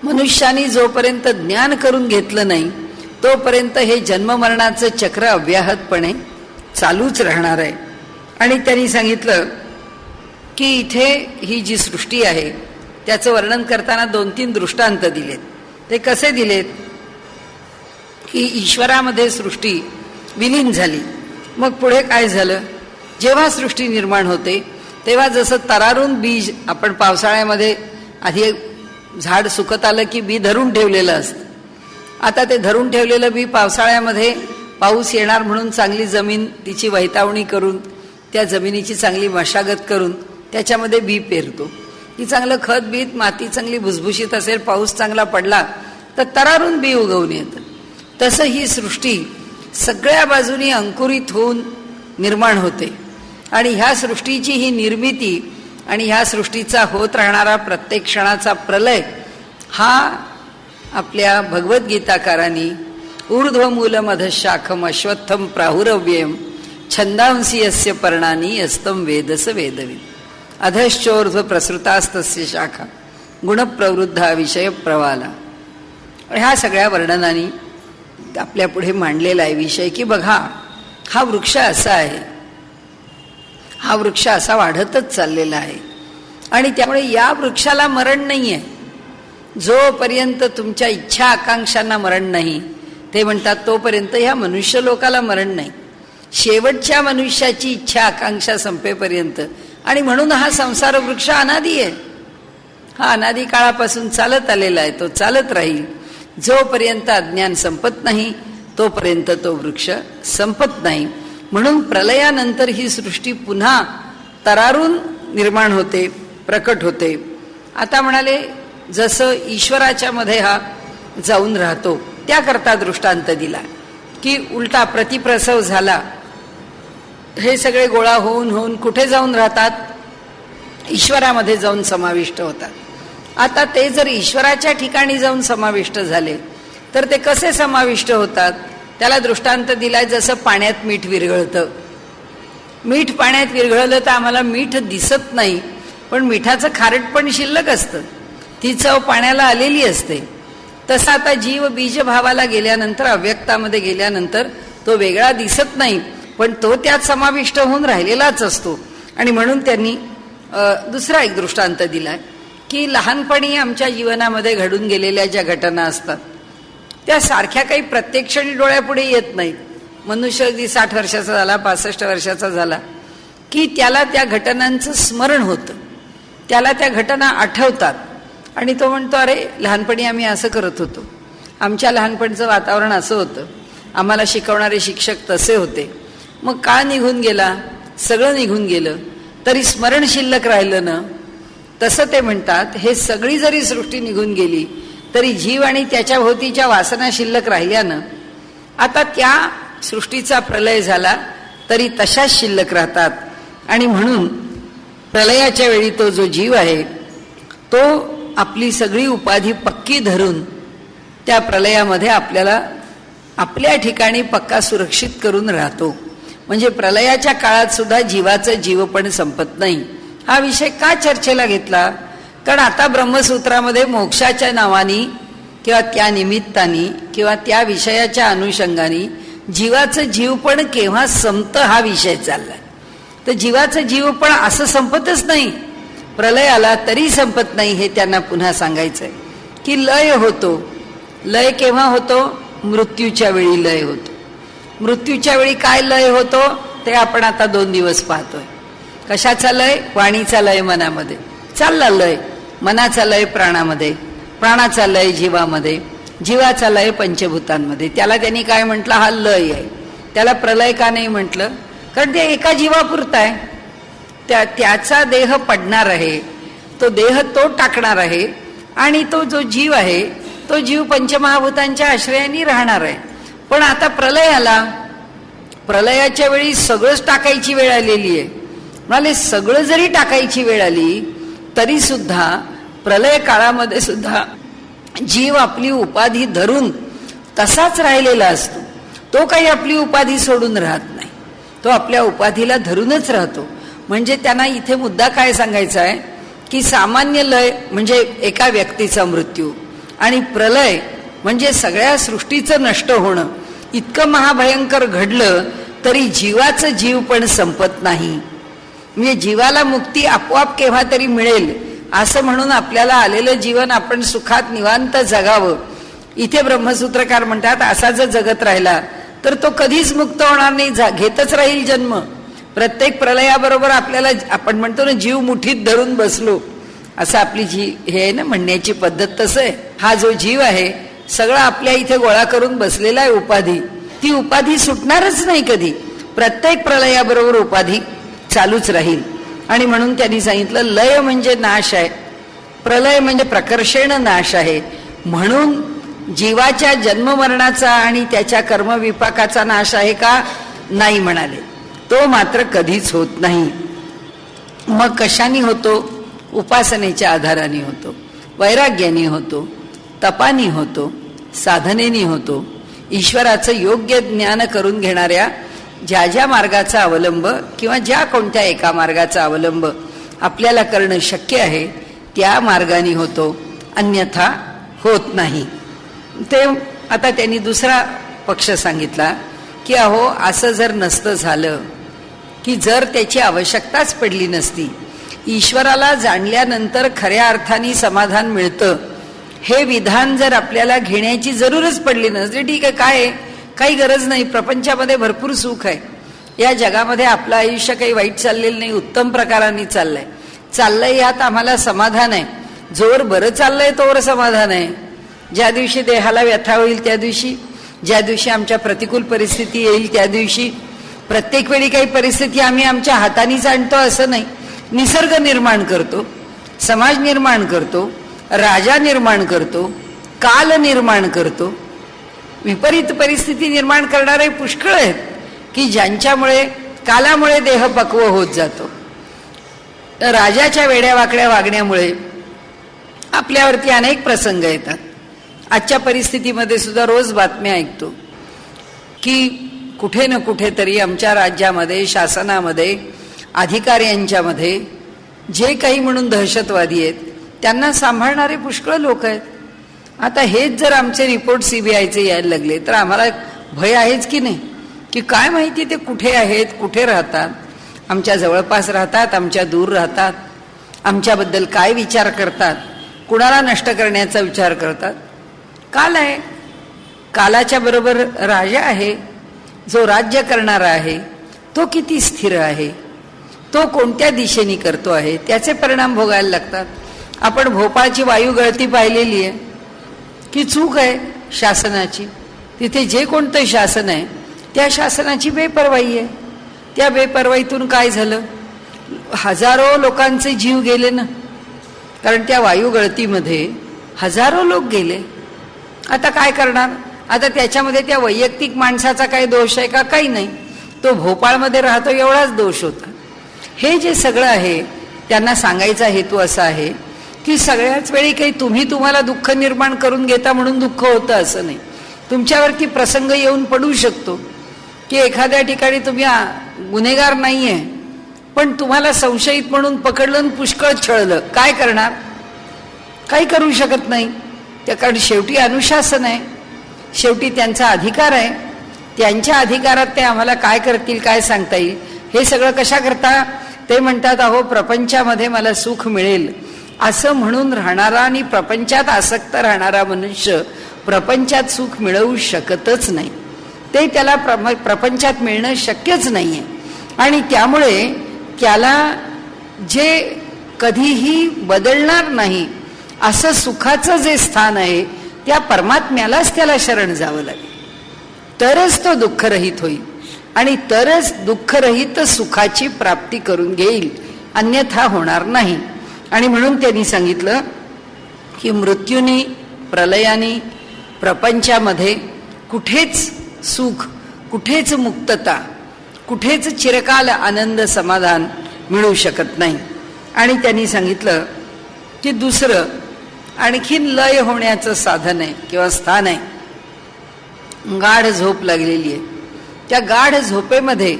मनुष्यानी जोपर्यंत ज्ञान करून घेतलं नाही तोपर्यंत हे जन्ममरणाचं चक्र अव्याहतपणे चालूच राहणार आहे. आणि त्यांनी सांगितलं की इथे ही जी सृष्टी आहे त्याचं वर्णन करताना 2-3 दृष्टांत दिलेत. ते कसे दिलेत की ईश्वरामध्ये सृष्टी विलीन झाली, मग पुढे काय झालं, जेव्हा सृष्टी निर्माण होते तेव्हा जसं तरारून बीज आपण पावसाळ्यामध्ये आधी झाड सुकत आलं की बी धरून ठेवलेलं असतं, आता ते धरून ठेवलेलं बी पावसाळ्यामध्ये पाऊस येणार म्हणून चांगली जमीन तिची वैतावणी करून त्या जमिनीची चांगली मशागत करून त्याच्यामध्ये बी पेरतो. ती चांगलं खत बीत माती चांगली भुसभुशीत असेल, पाऊस चांगला पडला तर तरारून बी उगवून येतं. तसं ही सृष्टी सगळ्या बाजूनी अंकुरित होऊन निर्माण होते. आणि ह्या सृष्टीची ही निर्मिती आणि ह्या सृष्टीचा होत राहणारा प्रत्येक क्षणाचा प्रलय हा आपल्या भगवद्गीताकारांनी ऊर्ध्वमूलमधशाखम अश्वत्थम प्राहुरव्ययम छंदांसी यस्य पर्णानी यस्तम वेदस वेदविद अधश्चोर्ध्व प्रसृतास्तस्य शाखा गुणप्रवृद्धा विषय प्रवाला. ह्या सगळ्या वर्णनांनी आपल्या पुढे मांडलेला आहे विषय की बघा, हा वृक्ष असा आहे, हा वृक्ष असा वाढतच चाललेला आहे आणि त्यामुळे या वृक्षाला मरण नाही आहे. जोपर्यंत तुमच्या इच्छा आकांक्षांना मरण नाही, ते म्हणतात तोपर्यंत ह्या मनुष्य लोकाला मरण नाही. शेवटच्या मनुष्याची इच्छा आकांक्षा संपेपर्यंत. आणि म्हणून हा संसार वृक्ष अनादी आहे, हा अनादी काळापासून चालत आलेला आहे, तो चालत राहील. जोपर्यंत अज्ञान संपत नाही तोपर्यंत तो वृक्ष संपत नाही. म्हणून प्रलयानंतर ही सृष्टी पुन्हा तरारून निर्माण होते, प्रकट होते. आता म्हणाले जसं ईश्वराच्या मध्ये हा जाऊन राहतो त्याकरता दृष्टांत दिला की उलटा प्रतिप्रसव झाला, हे सगळे गोळा होऊन होऊन कुठे जाऊन राहतात, ईश्वरामध्ये जाऊन समाविष्ट होतात. आता ते जर ईश्वराच्या ठिकाणी जाऊन समाविष्ट झाले तर ते कसे समाविष्ट होतात, त्याला दृष्टांत दिलाय जसं पाण्यात मीठ विरघळतं. मीठ पाण्यात विरघळलं तर आम्हाला मीठ दिसत नाही, पण मिठाचं खारट पण शिल्लक असतं, ती चव पाण्याला आलेली असते. तसं आता जीव बीज भावाला गेल्यानंतर, अव्यक्तामध्ये गेल्यानंतर तो वेगळा दिसत नाही, पण तो त्यात समाविष्ट होऊन राहिलेलाच असतो. आणि म्हणून त्यांनी दुसरा एक दृष्टांत दिलाय की लहानपणी आमच्या जीवनामध्ये घडून गेलेल्या ज्या घटना असतात त्या सारख्या काही प्रत्येक क्षणी डोळ्यापुढे येत नाहीत. मनुष्य अगदी 60 वर्षाचा झाला, 65 वर्षाचा झाला की त्याला त्या घटनांचं स्मरण होतं, त्याला त्या घटना आठवतात आणि तो म्हणतो अरे लहानपणी आम्ही असं करत होतो, आमच्या लहानपणीचं वातावरण असं होतं, आम्हाला शिकवणारे शिक्षक तसे होते. मग काळ निघून गेला, सगळं निघून गेलं तरी स्मरण शिल्लक राहिलं ना. तसं ते म्हणतात हे सगळी जरी सृष्टी निघून गेली तरी जीव आणि त्याच्या भोवतीच्या वासना शिल्लक राहिल्यानं आता त्या सृष्टीचा प्रलय झाला तरी तशाच शिल्लक राहतात. आणि म्हणून प्रलयाच्या वेळी तो जो जीव आहे तो आपली सगळी उपाधी पक्की धरून त्या प्रलयामध्ये आपल्याला आपल्या ठिकाणी पक्का सुरक्षित करून राहतो. म्हणजे प्रलयाच्या काळात सुद्धा जीवाचं जीवपण संपत नाही. हा विषय का चर्चेला घेतला, कारण आता ब्रह्मसूत्रामध्ये मोक्षाच्या नावानी किंवा त्या निमित्ताने किंवा त्या विषयाच्या अनुषंगाने जीवाचं जीवपण केव्हा संपतं हा विषय चाललाय. तर जीवाचं जीवपण असं संपतच नाही, प्रलय आला तरी संपत नाही, हे त्यांना पुन्हा सांगायचंय की लय होतो. लय केव्हा होतो, मृत्यूच्या वेळी लय होतो. मृत्यूच्या वेळी काय लय होतो ते आपण आता 2 दिवस पाहतोय. कशाचा लय, वाणीचा लय मनामध्ये चालला, लय मनाचा लय प्राणामध्ये, प्राणाचा लय जीवामध्ये, जीवाचा लय पंचभूतांमध्ये. त्याला त्यांनी काय म्हटलं, हा लय आहे. त्याला प्रलय का नाही म्हटलं, कारण ते एका जीवापुरता आहे. त्याचा देह पडणार आहे, तो देह तो टाकणार आहे आणि तो जो जीव आहे तो जीव पंचमहाभूतांच्या आश्रयाने राहणार आहे. पण आता प्रलय आला, प्रलयाच्या वेळी सगळंच टाकायची वेळ आलेली आहे. म्हणाले सगळं जरी टाकायची वेळ आली तरी सुद्धा प्रलय काळामध्ये सुद्धा जीव आपली उपाधी धरून तसाच राहिलेला असतो. तो काही आपली उपाधी सोडून राहत नाही, तो आपल्या उपाधीला धरूनच राहतो. म्हणजे त्यांना इथे मुद्दा काय सांगायचा आहे की सामान्य लय म्हणजे एका व्यक्तीचा मृत्यू आणि प्रलय म्हणजे सगळ्या सृष्टीचं नष्ट होणं इतकं महाभयंकर घडलं तरी जीवाचं जीव पण संपत नाही. म्हणजे जीवाला मुक्ती आपोआप केव्हा तरी मिळेल असं म्हणून आपल्याला आलेलं जीवन आपण सुखात निवांत जगावं. इथे ब्रह्मसूत्रकार म्हणतात असा जर जगत राहिला तर तो कधीच मुक्त होणार नाही, घेतच राहील जन्म. प्रत्येक प्रलयाबरोबर आपल्याला, आपण म्हणतो ना जीव मुठीत धरून बसलो, असं आपली हे आहे ना म्हणण्याची पद्धत. तसं आहे हा जो जीव आहे सगळं आपल्या इथे गोळा करून बसलेला आहे उपाधी. ती उपाधी सुटणारच नाही कधी, प्रत्येक प्रलयाबरोबर उपाधी चालूच राहील. आणि म्हणून त्यांनी सांगितलं लय म्हणजे नाश आहे, प्रलय म्हणजे प्रकर्षेण नाश आहे. म्हणून जीवाच्या जन्ममरणाचा आणि त्याच्या कर्मविपाकाचा नाश आहे का? नाही म्हणाले. तो मात्र कधीच होत नाही. मग कशाने होतो? उपासनेच्या आधाराने होतो, वैराग्याने होतो, तपानी होतो, साधनेने होतो. ईश्वराचं योग्य ज्ञान करून घेणाऱ्या ज्या ज्या मार्गाचा अवलंब किंवा ज्या कोणत्या एका मार्गाचा अवलंब आपल्याला करणं शक्य आहे त्या मार्गाने होतो, अन्यथा होत नाही. ते आता त्यांनी दुसरा पक्ष सांगितला की अहो असं जर नसतं झालं की जर त्याची आवश्यकताच पडली नसती, ईश्वराला जाणल्यानंतर खऱ्या अर्थाने समाधान मिळतं हे विधान जर आपल्याला घेण्याची जरूरच पडली नसते, ठीक आहे काय आहे, काही गरज नाही, प्रपंचामध्ये भरपूर सुख आहे, या जगामध्ये आपलं आयुष्य काही वाईट चाललेलं नाही, उत्तम प्रकाराने चाललंय यात आम्हाला समाधान आहे. जोर बरं चाललंय तोवर समाधान आहे. ज्या दिवशी देहाला व्यथा होईल त्या दिवशी, ज्या दिवशी आमच्या प्रतिकूल परिस्थिती येईल त्या दिवशी, प्रत्येक वेळी काही परिस्थिती आम्ही आमच्या हातानेच आणतो असं नाही. निसर्ग निर्माण करतो, समाज निर्माण करतो, राजा निर्माण करतो, काल निर्माण करतो. विपरीत परिस्थिती निर्माण करणारे पुष्कळ आहेत की ज्यांच्यामुळे कालामुळे देह पक्व होत जातो. राजाच्या वेड्यावाकड्या वागण्यामुळे आपल्यावरती अनेक प्रसंग येतात. आजच्या परिस्थितीमध्ये सुद्धा रोज बातम्या ऐकतो की कुठे न कुठेतरी आमच्या राज्यामध्ये, शासनामध्ये, अधिकाऱ्यांच्यामध्ये जे काही म्हणून दहशतवादी आहेत त्यांना सांभाळणारे पुष्कळ लोक आहेत. आता हेच जर आमचे रिपोर्ट सीबीआयचे यायला लागले तर आम्हाला भय आहेच की नाही, की काय माहिती ते कुठे आहेत, कुठे राहतात, आमच्या जवळपास राहतात, आमच्या दूर राहतात, आमच्याबद्दल काय विचार करतात, कुणाला नष्ट करण्याचा विचार करतात. काल आहे, कालाच्या बरोबर राजा आहे, जो राज्य करणारा आहे तो किती स्थिर आहे, तो कोणत्या दिशेने करतो आहे, त्याचे परिणाम भोगायला लागतात. आपण भोपाळची वायू गळती पाहिलेली आहे की चूक आहे शासनाची. तिथे जे कोणतं शासन आहे त्या शासनाची बेपर्वाई आहे. त्या बेपर्वाईतून काय झालं, हजारो लोकांचे जीव गेले ना, कारण त्या वायू गळतीमध्ये हजारो लोक गेले. आता काय करणार? आता त्याच्यामध्ये त्या वैयक्तिक माणसाचा काही दोष आहे का? काही नाही, तो भोपाळमध्ये राहतो एवढाच दोष होता. हे जे सगळं आहे त्यांना सांगायचा हेतू असा आहे की सगळ्याच वेळी काही तुम्हाला दुःख निर्माण करून घेता म्हणून दुःख होतं असं नाही. तुमच्यावरती प्रसंग येऊन पडू शकतो की एखाद्या ठिकाणी तुम्ही गुन्हेगार नाहीये पण तुम्हाला संशयित म्हणून पकडलं, पुष्कळ छळलं, काय करणार? काही करू शकत नाही. त्या कारण शेवटी अनुशासन आहे, शेवटी त्यांचा अधिकार आहे. त्यांच्या अधिकारात ते आम्हाला काय करतील काय सांगता येईल. हे सगळं कशा करता? ते म्हणतात अहो प्रपंचामध्ये मला सुख मिळेल असं म्हणून राहणारा आणि प्रपंचात आसक्त राहणारा मनुष्य प्रपंचात सुख मिळवू शकतच नाही. ते त्याला प्रपंचात मिळणं शक्यच नाहीये. आणि त्यामुळे त्याला जे कधीही बदलणार नाही असं सुखाचं जे स्थान आहे त्या परमात्म्यालाच त्याला शरण जावं लागेल, तरच तो दुःखरहित होईल आणि तरच दुःखरहित सुखाची प्राप्ती करून घेईल, अन्यथा होणार नाही. आणि म्हणून त्यांनी सांगितलं की मृत्यूनी, प्रलयानी, प्रपंचामध्ये कुठेच सुख, कुठेच मुक्तता, कुठेच चिरकाल आनंद समाधान मिळू शकत नाही. आणि त्यांनी सांगितलं की दुसरं आणखीन लय होण्याचं साधन आहे किंवा स्थान आहे, गाढ झोप लागलेली आहे. त्या गाढ झोपेमध्ये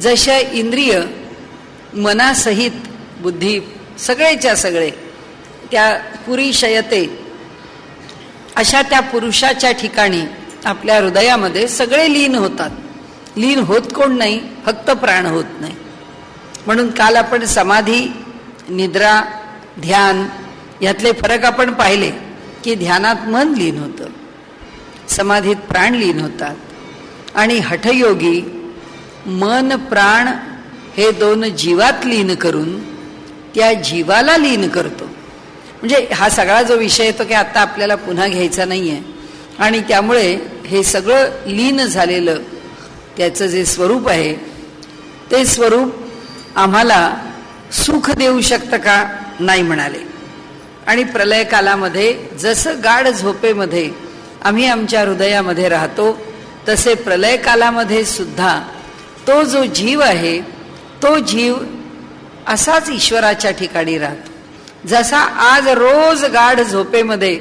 जशा इंद्रिय मनासहित बुद्धी सगळेच्या सगळे त्या पुरी शयते, अशा त्या पुरुषाच्या ठिकाणी आपल्या हृदयामध्ये सगळे लीन होतात. लीन होत कोण नाही, फक्त प्राण होत नाही. म्हणून काल आपण समाधी, निद्रा, ध्यान यातले फरक आपण पाहिले की ध्यानात मन लीन होतं, समाधीत प्राण लीन होतात आणि हठयोगी मन प्राण हे दोन जीवात लीन करून त्या जीवाला लीन करतो. म्हणजे हा सगळा जो विषय येतो की आता आपल्याला पुन्हा घ्यायचा नाही आहे आणि त्यामुळे हे सगळं लीन झालेलं त्याचं जे स्वरूप आहे ते स्वरूप आम्हाला सुख देऊ शकतं का, नाही म्हणाले. आणि प्रलय कालामध्ये जसं गाढ झोपेमध्ये आम्ही आमच्या हृदयामध्ये राहतो तसे प्रलय कालामध्ये सुद्धा तो जो जीव आहे तो जीव असाच ईश्वराच्या ठिकाणी राहतो. जसा आज रोज गाढ झोपेमध्ये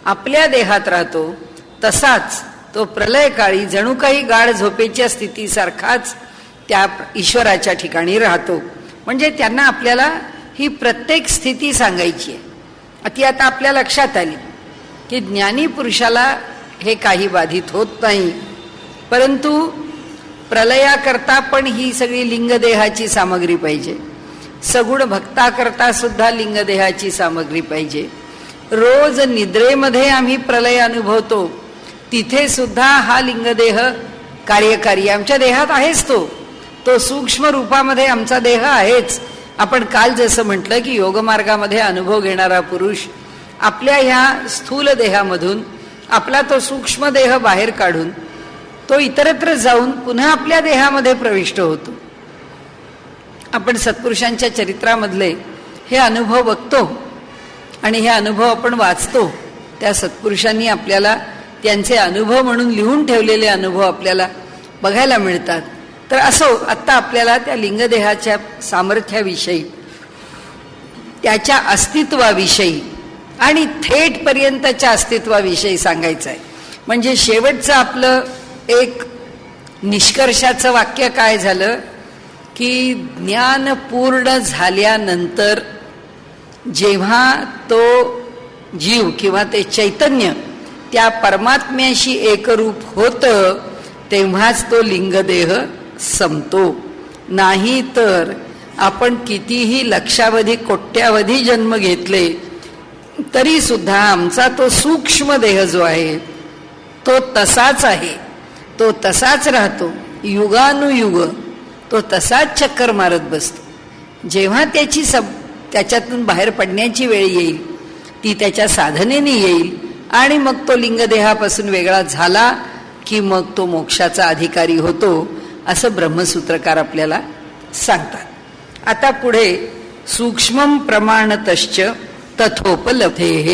आपल्या देहात राहतो तसाच तो प्रलय काळी जणू काही गाढ झोपेच्या स्थितीसारखाच त्या ईश्वराच्या ठिकाणी राहतो. म्हणजे त्यांना आपल्याला ही प्रत्येक स्थिती सांगायची आहे. ती आता आपल्या लक्षात आली की ज्ञानी पुरुषाला हे काही बाधित होत नाही, परंतु प्रलयाकरता पण ही सगळी लिंगदेहाची सामग्री पाहिजे. सगुण भक्ताकरता सुद्धा लिंगदेहाची सामग्री पाहिजे. रोज निद्रेमध्ये आम्ही प्रलय अनुभवतो तिथे सुद्धा हा लिंगदेह कार्यकारी आमच्या देहात आहेच. तो सूक्ष्म रूपामध्ये आमचा देह आहेच. आपण काल जसं म्हटलं की योगमार्गामध्ये अनुभव घेणारा पुरुष आपल्या ह्या स्थूल देहामधून आपला तो सूक्ष्म देह बाहेर काढून तो इतरत्र जाऊन पुन्हा आपल्या देहामध्ये प्रविष्ट होतो. आपण सत्पुरुषांच्या चरित्रामधले हे अनुभव बघतो आणि हे अनुभव आपण वाचतो. त्या सत्पुरुषांनी आपल्याला त्यांचे अनुभव म्हणून लिहून ठेवलेले अनुभव आपल्याला बघायला मिळतात. तर असो, आत्ता आपल्याला त्या लिंगदेहाच्या सामर्थ्याविषयी, त्याच्या अस्तित्वाविषयी आणि थेट पर्यंतच्या अस्तित्वाविषयी सांगायचं आहे. म्हणजे शेवटचं आपलं एक निष्कर्षाचं वाक्य काय झालं की ज्ञान पूर्ण झाल्यानंतर जेव्हा तो जीव किंवा ते चैतन्य त्या परमात्म्याशी एकरूप होतं तेव्हाच तो लिंगदेह संपतो. नाही तर आपण कितीही लक्षावधी कोट्यावधी जन्म घेतले तरी सुद्धा आमचा तो सूक्ष्म देह जो आहे तो तसाच आहे, तो तसाच राहतो. युगानुयुग तो तसाच चक्कर मारत बसतो. जेव्हा त्याच्यातून बाहेर पडण्याची वेळ येईल ती त्याच्या साधनेने येईल आणि मग तो लिंगदेहापासून वेगळा झाला की मग तो मोक्षाचा अधिकारी होतो, असं ब्रह्मसूत्रकार आपल्याला सांगतात. आता पुढे सूक्ष्मं प्रमाणतश्च तथोपलब्धेः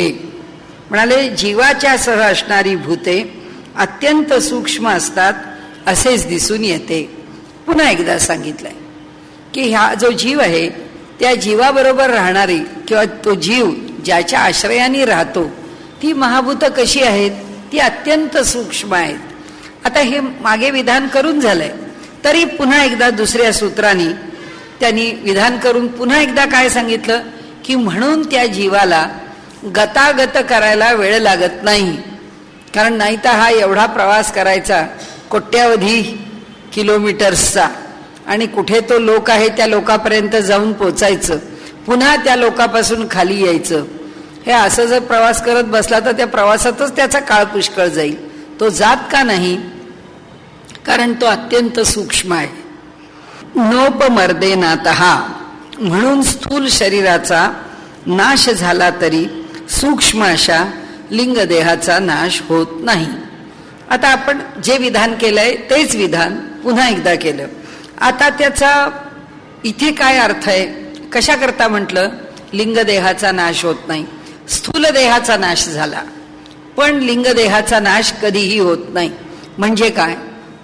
म्हणाले जीवाच्या सह असणारी भूते अत्यंत सूक्ष्म असतात असेच दिसून येते. पुन्हा एकदा सांगितलंय की हा जो जीव आहे त्या जीवाबरोबर राहणारी किंवा तो जीव ज्याच्या आश्रयाने राहतो ती महाभूत कशी आहेत, ती अत्यंत सूक्ष्म आहेत. आता हे मागे विधान करून झालंय तरी पुन्हा एकदा दुसऱ्या सूत्राने त्यांनी विधान करून पुन्हा एकदा काय सांगितलं की म्हणून त्या जीवाला गतागत करायला वेळ लागत नाही. कारण नाही तर हा एवढा प्रवास करायचा कोट्यावधी किलोमीटर्सचा आणि कुठे तो लोक आहे त्या लोकापर्यंत जाऊन पोचायचं, पुन्हा त्या लोकापासून खाली यायचं. हे असं जर प्रवास करत बसला तर त्या प्रवासातच त्याचा काळ पुष्कळ जाईल. तो जात का नाही, कारण तो अत्यंत सूक्ष्म आहे. नोपमर्देनातः म्हणून स्थूल शरीराचा नाश झाला तरी सूक्ष्म अशा लिंगदेहाचा नाश होत नाही. आता आपण जे विधान केलंय तेच विधान पुन्हा एकदा केलं. आता त्याचा इथे काय अर्थ आहे, कशा करता म्हटलं लिंगदेहाचा नाश होत नाही. स्थूल देहाचा नाश झाला पण लिंगदेहाचा नाश कधीही होत नाही. म्हणजे काय,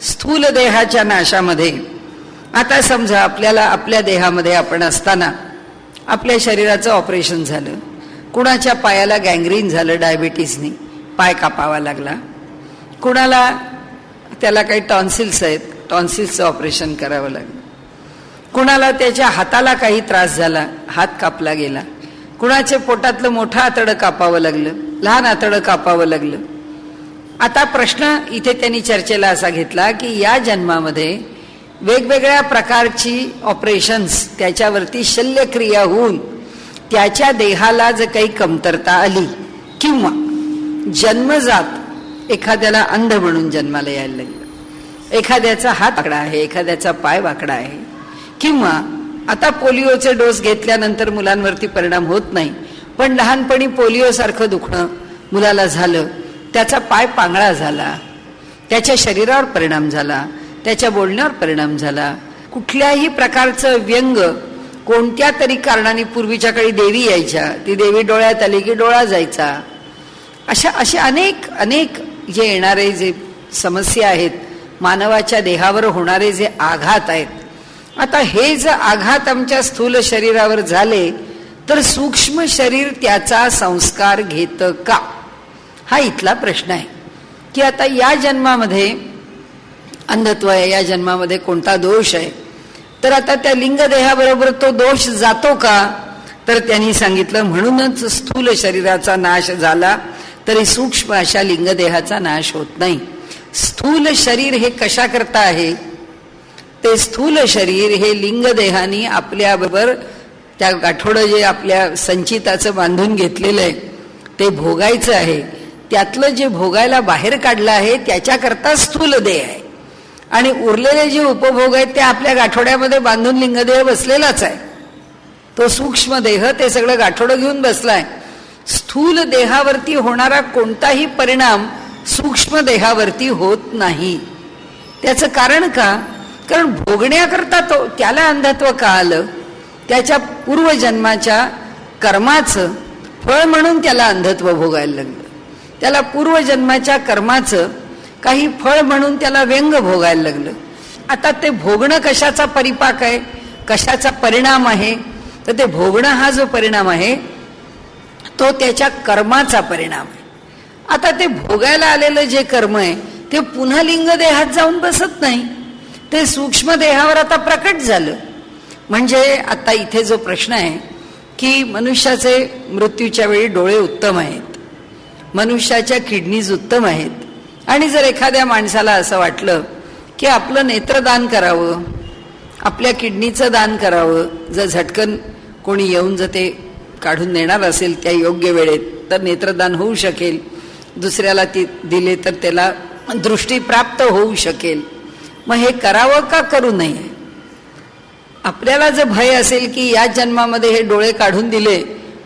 स्थूल देहाच्या नाशामध्ये आता समजा आपल्याला आपल्या देहामध्ये आपण असताना आपल्या शरीराचं ऑपरेशन झालं, कुणाच्या पायाला गँग्रीन झालं डायबिटीसनी, पाय कापावा लागला, कुणाला त्याला काही टॉन्सिल्स आहेत, टॉन्सिल्सचं ऑपरेशन करावं लागलं, कुणाला त्याच्या हाताला काही त्रास झाला, हात कापला गेला, कुणाच्या पोटातलं मोठं आतडं कापावं लागलं, लहान आतडं कापावं लागलं. आता प्रश्न इथे त्यांनी चर्चेला असा घेतला की या जन्मामध्ये वेगवेगळ्या प्रकारची ऑपरेशन्स त्याच्यावरती शल्यक्रिया होऊन त्याच्या देहाला जर काही कमतरता आली किंवा जन्मजात एखाद्याला अंध म्हणून जन्माला यायला लागलं, एखाद्याचा हात वाकडा आहे, एखाद्याचा पाय वाकडा आहे, किंवा आता पोलिओचे डोस घेतल्यानंतर मुलांवरती परिणाम होत नाही, पण लहानपणी पोलिओ सारखं दुखणं मुलाला झालं, त्याचा पाय पांगळा झाला, त्याच्या शरीरावर परिणाम झाला, त्याच्या बोलण्यावर परिणाम झाला, कुठल्याही प्रकारचं व्यंग कोणत्या तरी कारणाने पूर्वीच्या काळी देवी यायच्या, ती देवी डोळ्यात आली की डोळा जायचा, असे अनेक अनेक जे येणारे जे समस्या आहेत, मानवाच्या देहावर होणारे जे आघात आहेत, आता हे जर आघात आमच्या स्थूल शरीरावर झाले तर सूक्ष्म शरीर त्याचा संस्कार घेतं का, हा इथला प्रश्न आहे. की आता या जन्मामध्ये अंधत्व आहे, या जन्मामध्ये कोणता दोष आहे, तर आता त्या लिंगदेहाबरोबर तो दोष जातो का, तर त्यांनी सांगितलं म्हणूनच स्थूल शरीराचा नाश झाला तरी सूक्ष्म अशा लिंगदेहाचा नाश होत नाही. स्थूल शरीर हे कशा करता आहे, ते स्थूल शरीर हे लिंगदेहानी आपल्याबरोबर त्या गाठोडं जे आपल्या संचिताचं बांधून घेतलेलं आहे ते भोगायचं आहे, त्यातलं जे भोगायला बाहेर काढलं आहे त्याच्याकरता स्थूल देह आहे, आणि उरलेले जे उपभोग आहेत ते आपल्या गाठोड्यामध्ये बांधून लिंगदेह बसलेलाच आहे. तो सूक्ष्म देह ते सगळं गाठोडं घेऊन बसलाय. स्थूल देहावरती होणारा कोणताही परिणाम सूक्ष्म देहावरती होत नाही. त्याचं कारण का, कारण भोगण्याकरता तो त्याला अंधत्व का आलं, त्याच्या पूर्वजन्माच्या कर्माचं फळ म्हणून त्याला अंधत्व भोगायला लागलं, त्याला पूर्वजन्माच्या कर्माचं काही फळ म्हणून त्याला व्यंग भोगायला लागलं. आता ते भोगणं कशाचा परिपाक आहे, कशाचा परिणाम आहे, तर ते भोगणं हा जो परिणाम आहे तो त्याच्या कर्माचा परिणाम आहे. आता ते भोगायला आलेलं जे कर्म आहे ते पुन्हा लिंग देहात जाऊन बसत नाही, ते सूक्ष्म देहावर आता प्रकट झालं. म्हणजे आता इथे जो प्रश्न आहे की मनुष्याचे मृत्यूच्या वेळी डोळे उत्तम आहेत, मनुष्याच्या किडनीज उत्तम आहेत, आणि जर एखाद्या माणसाला असं वाटलं की आपलं नेत्रदान करावं, आपल्या किडनीचं दान करावं, जर झटकन कोणी येऊन जर ते काढून देणार असेल त्या योग्य वेळेत तर नेत्रदान होऊ शकेल, दुसऱ्याला ती दिले तर त्याला दृष्टी प्राप्त होऊ शकेल, मग हे करावं का करू नये. आपल्याला जर भय असेल की या जन्मामध्ये हे डोळे काढून दिले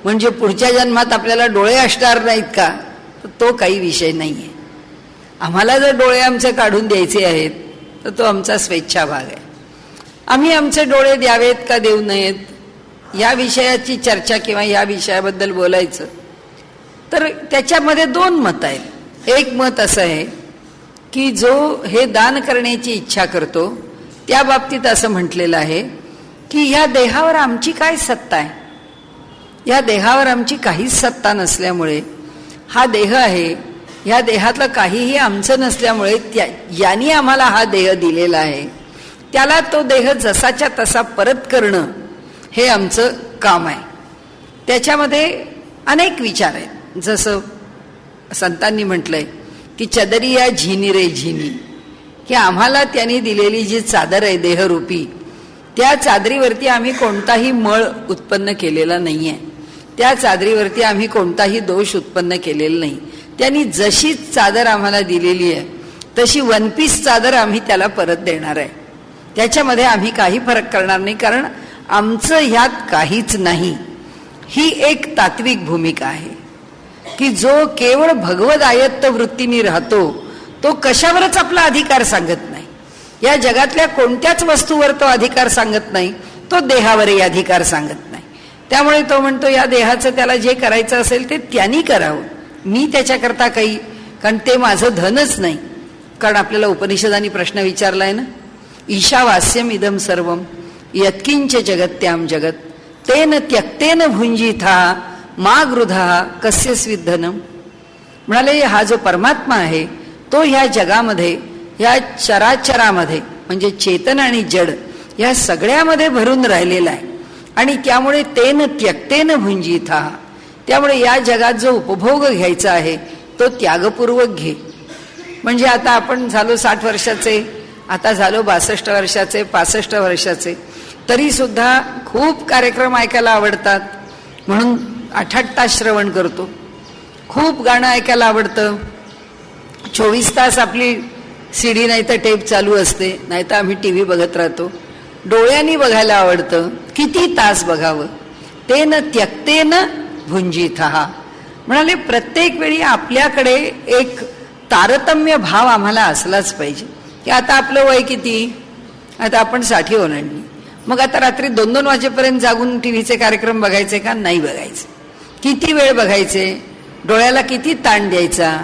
म्हणजे पुढच्या जन्मात आपल्याला डोळे असणार नाहीत का, तर तो काही विषय नाही आहे. आम्हाला जर डोळे आमचे काढून द्यायचे आहेत तर तो आमचा स्वेच्छा भाग आहे. आम्ही आमचे डोळे द्यावेत का देऊ नयेत या विषयाची चर्चा किंवा या विषयाबद्दल बोलायचं तर त्याच्यामध्ये दोन मत आहेत. एक मत असं आहे की जो हे दान करण्याची इच्छा करतो त्या बाबतीत असं म्हटलेलं आहे की या देहावर आमची काय सत्ता आहे, या देहावर आमची काहीच सत्ता नसल्यामुळे हा देह आहे, या देहातलं काहीही आमचं नसल्यामुळे यांनी आम्हाला हा देह दिलेला आहे, त्याला तो देह जसाच्या तसा परत करणं हे आमचं काम आहे. त्याच्यामध्ये अनेक विचार आहेत. जसं संतांनी म्हटलंय की चदरिया झिनी रे झिनी, की आम्हाला त्यांनी दिलेली जी चादर आहे देहरूपी, त्या चादरीवरती आम्ही कोणताही मळ उत्पन्न केलेला नाहीये, त्या चादरीवरती आम्ही कोणताही दोष उत्पन्न केलेला नाही. त्यांनी जशी चादर आम्हाला दिलेली आहे तशी वनपीस चादर आम्ही त्याला परत देणार आहे. त्याच्यामध्ये आम्ही काही फरक करणार नाही, कारण आमचं ह्यात काहीच नाही. ही एक तात्विक भूमिका आहे की जो केवळ भगवद आयत्त वृत्तीने राहतो तो कशावरच आपला अधिकार सांगत नाही, या जगातल्या कोणत्याच वस्तूवर तो अधिकार सांगत नाही, तो देहावरही अधिकार सांगत नाही. त्यामुळे तो म्हणतो या देहाचं त्याला जे करायचं असेल ते त्यांनी करावं, मी त्याच्याकरता काही, कारण ते माझं धनच नाही. कारण आपल्याला उपनिषदांनी प्रश्न विचारलाय ना, ईशावास्यम इदम सर्वम यत्किंच जगत्याम जगत तेन त्यक्तेन भुंजिथा मा गृधा कस्य स्विद्धनम. म्हणाले हा जो परमात्मा आहे तो ह्या जगामध्ये, ह्या चराचरामध्ये म्हणजे चेतन आणि जड या सगळ्यामध्ये भरून राहिलेला आहे, आणि त्यामुळे तेन त्यक्तेन भुंजिथा, त्यामुळे या जगात जो उपभोग घ्यायचा आहे तो त्यागपूर्वक घे, म्हणजे आता आपण झालो 60 वर्षाचे, आता झालो 62 वर्षाचे, 65 वर्षाचे, तरी सुद्धा खूप कार्यक्रम ऐकायला आवडतात म्हणून 8-8 तास श्रवण करतो. खूप गाणं ऐकायला आवडतं, 24 तास आपली सीडी नाही तर टेप चालू असते, नाही तर आम्ही टीव्ही बघत राहतो. डोळ्यांनी बघायला आवडतं, किती तास बघावं. तेन त्यक्तेन भुंजितः म्हणाले प्रत्येक वेळी आपल्याकडे एक तारतम्य भाव आम्हाला असलाच पाहिजे की आता आपलं वय किती, आता आपण 60 ओलांडली, मग आता रात्री 2-2 वाजेपर्यंत जागून टीव्हीचे कार्यक्रम बघायचे का नाही बघायचे, किती वेळ बघायचे, डोळ्याला किती ताण द्यायचा,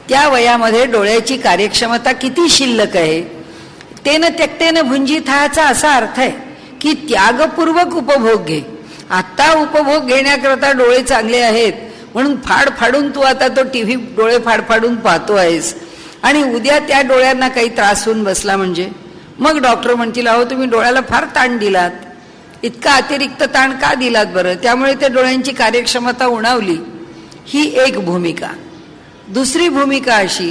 त्या वयामध्ये डोळ्याची कार्यक्षमता किती शिल्लक आहे. तेन त्यक्तेन भुंजितःचा असा अर्थ आहे की त्यागपूर्वक उपभोग घे. आता उपभोग घेण्याकरता डोळे चांगले आहेत म्हणून फाडून तू आता तो टीव्ही डोळे फाडून पाहतो आहेस आणि उद्या त्या डोळ्यांना काही त्रास होऊन बसला म्हणजे मग डॉक्टर म्हणतील अहो तुम्ही डोळ्याला फार ताण दिलात, इतका अतिरिक्त ताण का दिलात बरं, त्यामुळे त्या डोळ्यांची कार्यक्षमता उणावली. ही एक भूमिका. दुसरी भूमिका अशी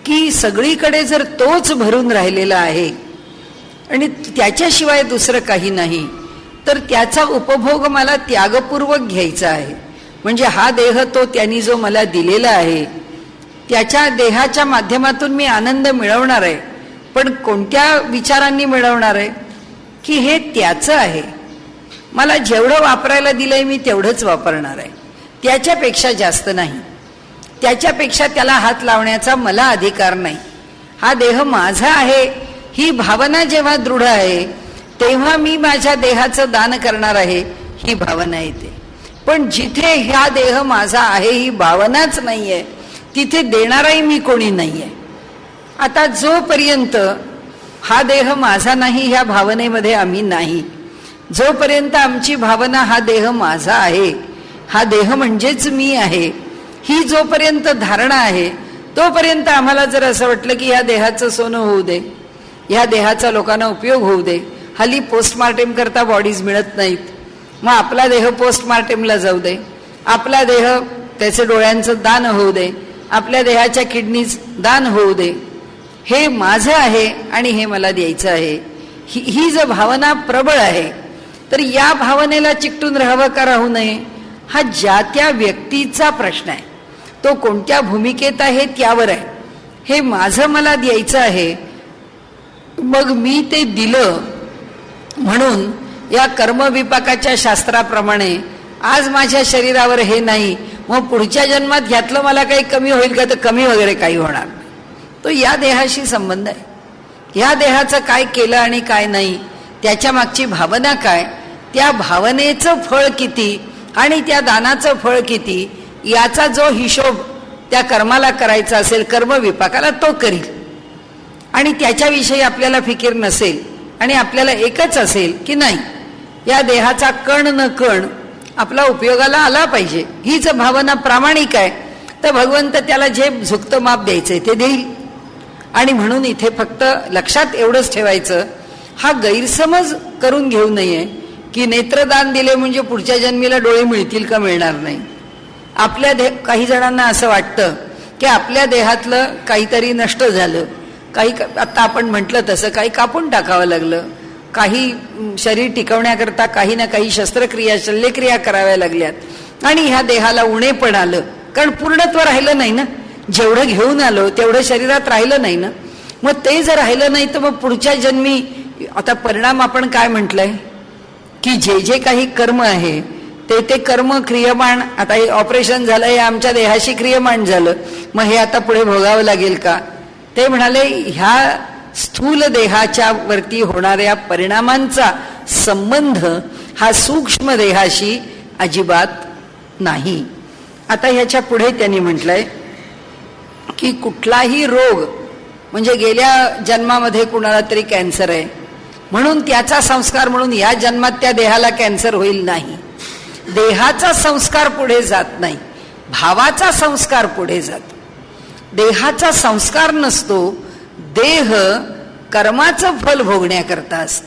की सगळीकडे जर तोच भरून राहिलेला आहे आणि त्याच्याशिवाय दुसरं काही नाही तर त्याचा उपभोग मला त्यागपूर्वक घ्यायचा आहे. म्हणजे हा देह तो त्यांनी जो मला दिलेला आहे त्याच्या देहाच्या माध्यमातून मी आनंद मिळवणार आहे, पण कोणत्या विचारांनी मिळवणार आहे की हे त्याचं आहे, मला जेवढं वापरायला दिलंय मी तेवढंच वापरणार आहे, त्याच्यापेक्षा जास्त नाही, त्याच्यापेक्षा त्याला हात लावण्याचा मला अधिकार नाही, हा देह माझा आहे ही भावना जेव्हा दृढ आहे तेव्हा मी माझ्या देहाचं दान करणार आहे ही भावना येते. पण जिथे हा देह माझा आहे ही भावनाच नाहीये तिथे देणाराही मी कोणी नाहीये. आता जोपर्यंत हा देह माझा नाही ह्या भावनेमध्ये आम्ही नाही, जोपर्यंत आमची भावना हा देह माझा आहे, हा देह म्हणजेच मी आहे, ही जोपर्यंत धारणा आहे तोपर्यंत आम्हाला जर असं वाटलं की ह्या देहाचं सोनं होऊ दे, ह्या देहाचा लोकांना उपयोग होऊ दे, हल्ली पोस्टमार्टेम करता बॉडीज मिळत नाहीत, मग आपला देह पोस्टमार्टेमला जाऊ दे, आपला देह त्याचे डोळ्यांचं दान होऊ दे, आपल्या देहाच्या किडनीज दान होऊ दे, हे माझं आहे आणि हे मला द्यायचं आहे, ही जर भावना प्रबळ आहे तर या भावनेला चिकटून राहावं का राहू नये हा ज्या त्या व्यक्तीचा प्रश्न आहे. तो कोणत्या भूमिकेत आहे त्यावर आहे. हे माझं मला द्यायचं आहे, मग मी ते दिलं म्हणून या कर्मविपाकाच्या शास्त्राप्रमाणे आज माझ्या शरीरावर हे नाही, मग पुढच्या जन्मात घ्यातलं मला काही कमी होईल का, तर कमी वगैरे काही होणार नाही. तो या देहाशी संबंध आहे. ह्या देहाचं काय केलं आणि काय नाही, त्याच्या मागची भावना काय, त्या भावनेचं फळ किती आणि त्या दानाचं फळ किती, याचा जो हिशोब त्या कर्माला करायचा असेल, कर्मविपाकाला, तो करील. आणि त्याच्याविषयी आपल्याला फिकीर नसेल आणि आपल्याला एकच असेल की नाही या देहाचा कण न कण आपला उपयोगाला आला पाहिजे, हीच भावना प्रामाणिक आहे, तर भगवंत त्याला जे झुकतं माप द्यायचंय ते देईल. आणि म्हणून इथे फक्त लक्षात एवढंच ठेवायचं, हा गैरसमज करून घेऊ नये की नेत्रदान दिले म्हणजे पुढच्या जन्मीला डोळे मिळतील का मिळणार नाही. आपल्या काही जणांना असं वाटतं की आपल्या देहातलं काहीतरी नष्ट झालं, काही आता आपण म्हटलं तसं काही कापून टाकावं लागलं, काही शरीर टिकवण्याकरता काही ना काही शस्त्रक्रिया शल्यक्रिया कराव्या लागल्यात आणि ह्या देहाला उणे पण आलं, कारण पूर्णत्व राहिलं नाही ना, जेवढं घेऊन आलो तेवढं शरीरात राहिलं नाही ना. मग ते जर राहिलं नाही तर मग पुढच्या जन्मी आता परिणाम आपण काय म्हटलंय की जे जे काही कर्म आहे ते कर्म क्रियमाण, आता हे ऑपरेशन झालं हे आमच्या देहाशी क्रियमाण झालं, मग हे आता पुढे भोगावं लागेल का. ते म्हणाले ह्या स्थूल देहाच्या वरती होणाऱ्या परिणामांचा संबंध हा सूक्ष्म देहाशी अजिबात नाही. आता ह्याच्या पुढे त्यांनी म्हटलंय की कुठलाही रोग, म्हणजे गेल्या जन्मामध्ये कुणाला तरी कॅन्सर आहे म्हणून त्याचा संस्कार म्हणून या जन्मात त्या देहाला कॅन्सर होईल नाही. देहाचा संस्कार पुढे जात नाही, भावाचा संस्कार पुढे जातो. देहाचा संस्कार नसतो, देह कर्माचं फल भोगण्याकरता असतं.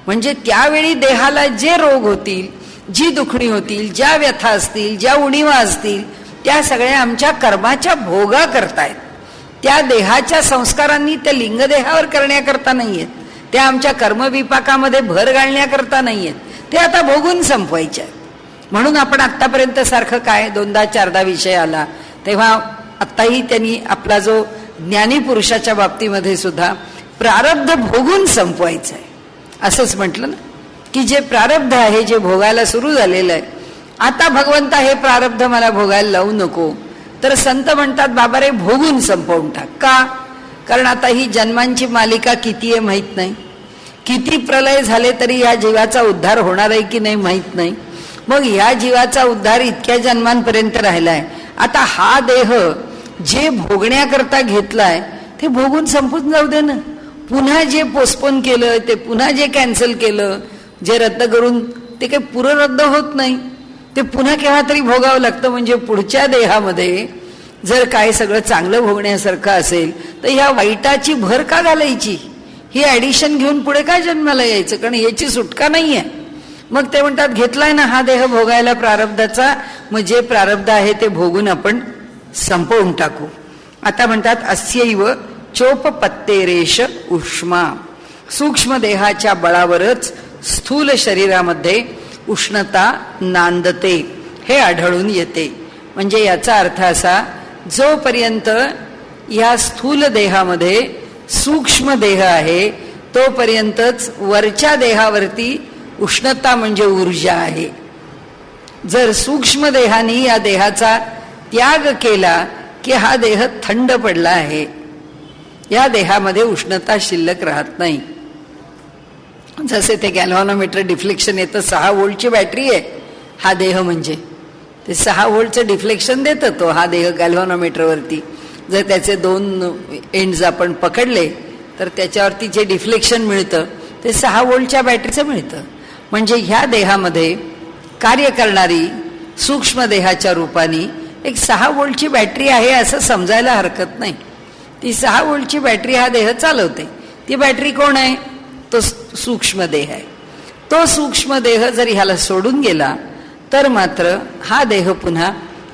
म्हणजे त्यावेळी देहाला जे रोग होतील, जी दुखणी होतील, ज्या व्यथा असतील, ज्या उणीवा असतील, त्या सगळ्या आमच्या कर्माच्या भोगा करतायत. त्या देहाच्या संस्कारांनी त्या लिंगदेहावर करण्याकरता नाहीयेत, त्या आमच्या कर्मविपाकामध्ये भर घालण्याकरता नाहीयेत, ते आता भोगून संपवायचे आहेत. म्हणून आपण आत्तापर्यंत सारखं काय 2दा-4दा विषय आला तेव्हा आत्ताही त्यांनी आपला जो ज्ञानी पुरुषाच्या बाबतीमध्ये सुद्धा प्रारब्ध भोगून संपवायचं आहे असंच म्हटलं ना, की जे प्रारब्ध आहे जे भोगायला सुरू झालेलं आहे, आता भगवंता हे प्रारब्ध मला भोगायला लावू नको. तर संत म्हणतात बाबा रे भोगून संपवून टाक. का? कारण आता ही जन्मांची मालिका किती आहे माहीत नाही, किती प्रलय झाले तरी या जीवाचा उद्धार होणार आहे की नाही माहीत नाही. मग या जीवाचा उद्धार इतक्या जन्मांपर्यंत राहिलाय, आता हा देह जे भोगण्याकरता घेतलाय ते भोगून संपून जाऊ दे ना. पुन्हा जे पोस्टपोन केलं, ते पुन्हा जे कॅन्सल केलं, जे रद्द करून ते काही पुरं रद्द होत नाही, ते पुन्हा केव्हा तरी भोगावं लागतं. म्हणजे पुढच्या देहामध्ये जर काय सगळं चांगलं भोगण्यासारखं असेल तर ह्या वाईटाची भर का घालायची, ही ऍडिशन घेऊन पुढे काय जन्माला यायचं, कारण याची सुटका नाहीये. मग ते म्हणतात घेतलाय ना हा देह भोगायला प्रारब्धाचा, मग जे प्रारब्ध आहे ते भोगून आपण संपवून टाकू. आता म्हणतात अस्यैव चोपपत्तेरेश उष्मा, सूक्ष्म देहाच्या बळावरच स्थूल शरीरामध्ये उष्णता नांदते हे आढळून येते. म्हणजे याचा अर्थ असा, जोपर्यंत या स्थूल देहामध्ये सूक्ष्म देह आहे तोपर्यंतच वरच्या देहावरती उष्णता म्हणजे ऊर्जा आहे. जर सूक्ष्म देहाने या देहाचा त्याग केला की हा देह थंड पडला आहे, या देहामध्ये उष्णता शिल्लक राहत नाही. जसे ते गॅल्व्हॅनोमीटर डिफ्लेक्शन येतं, 6 व्होल्टची बॅटरी आहे हा देह, म्हणजे ते 6 व्होल्टचं डिफ्लेक्शन देतं तो हा देह गॅल्व्हॅनोमीटरवरती. जर त्याचे 2 एंड्स आपण पकडले तर त्याच्यावरती जे डिफ्लेक्शन मिळतं ते 6 व्होल्टच्या बॅटरीचं मिळतं. म्हणजे ह्या देहामध्ये कार्य करणारी सूक्ष्म देहाच्या रूपाने एक 6 व्होल्टची बॅटरी आहे असं समजायला हरकत नाही. ती 6 व्होल्टची बॅटरी हा देह चालवते. ती बॅटरी कोण आहे? तो सूक्ष्म देह आहे. तो सूक्ष्म देह जर ह्याला सोडून गेला तर मात्र हा देह पुन्हा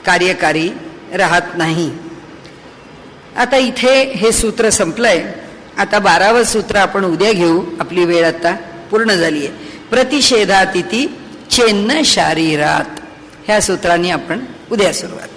कार्यकारी राहत नाही. आता इथे हे सूत्र संपलंय. आता 12वं सूत्र आपण उद्या घेऊ, आपली वेळ आता पूर्ण झाली आहे. प्रतिषेधातिथी चेन्न शारीरात, ह्या सूत्रांनी आपण उद्या सुरुवात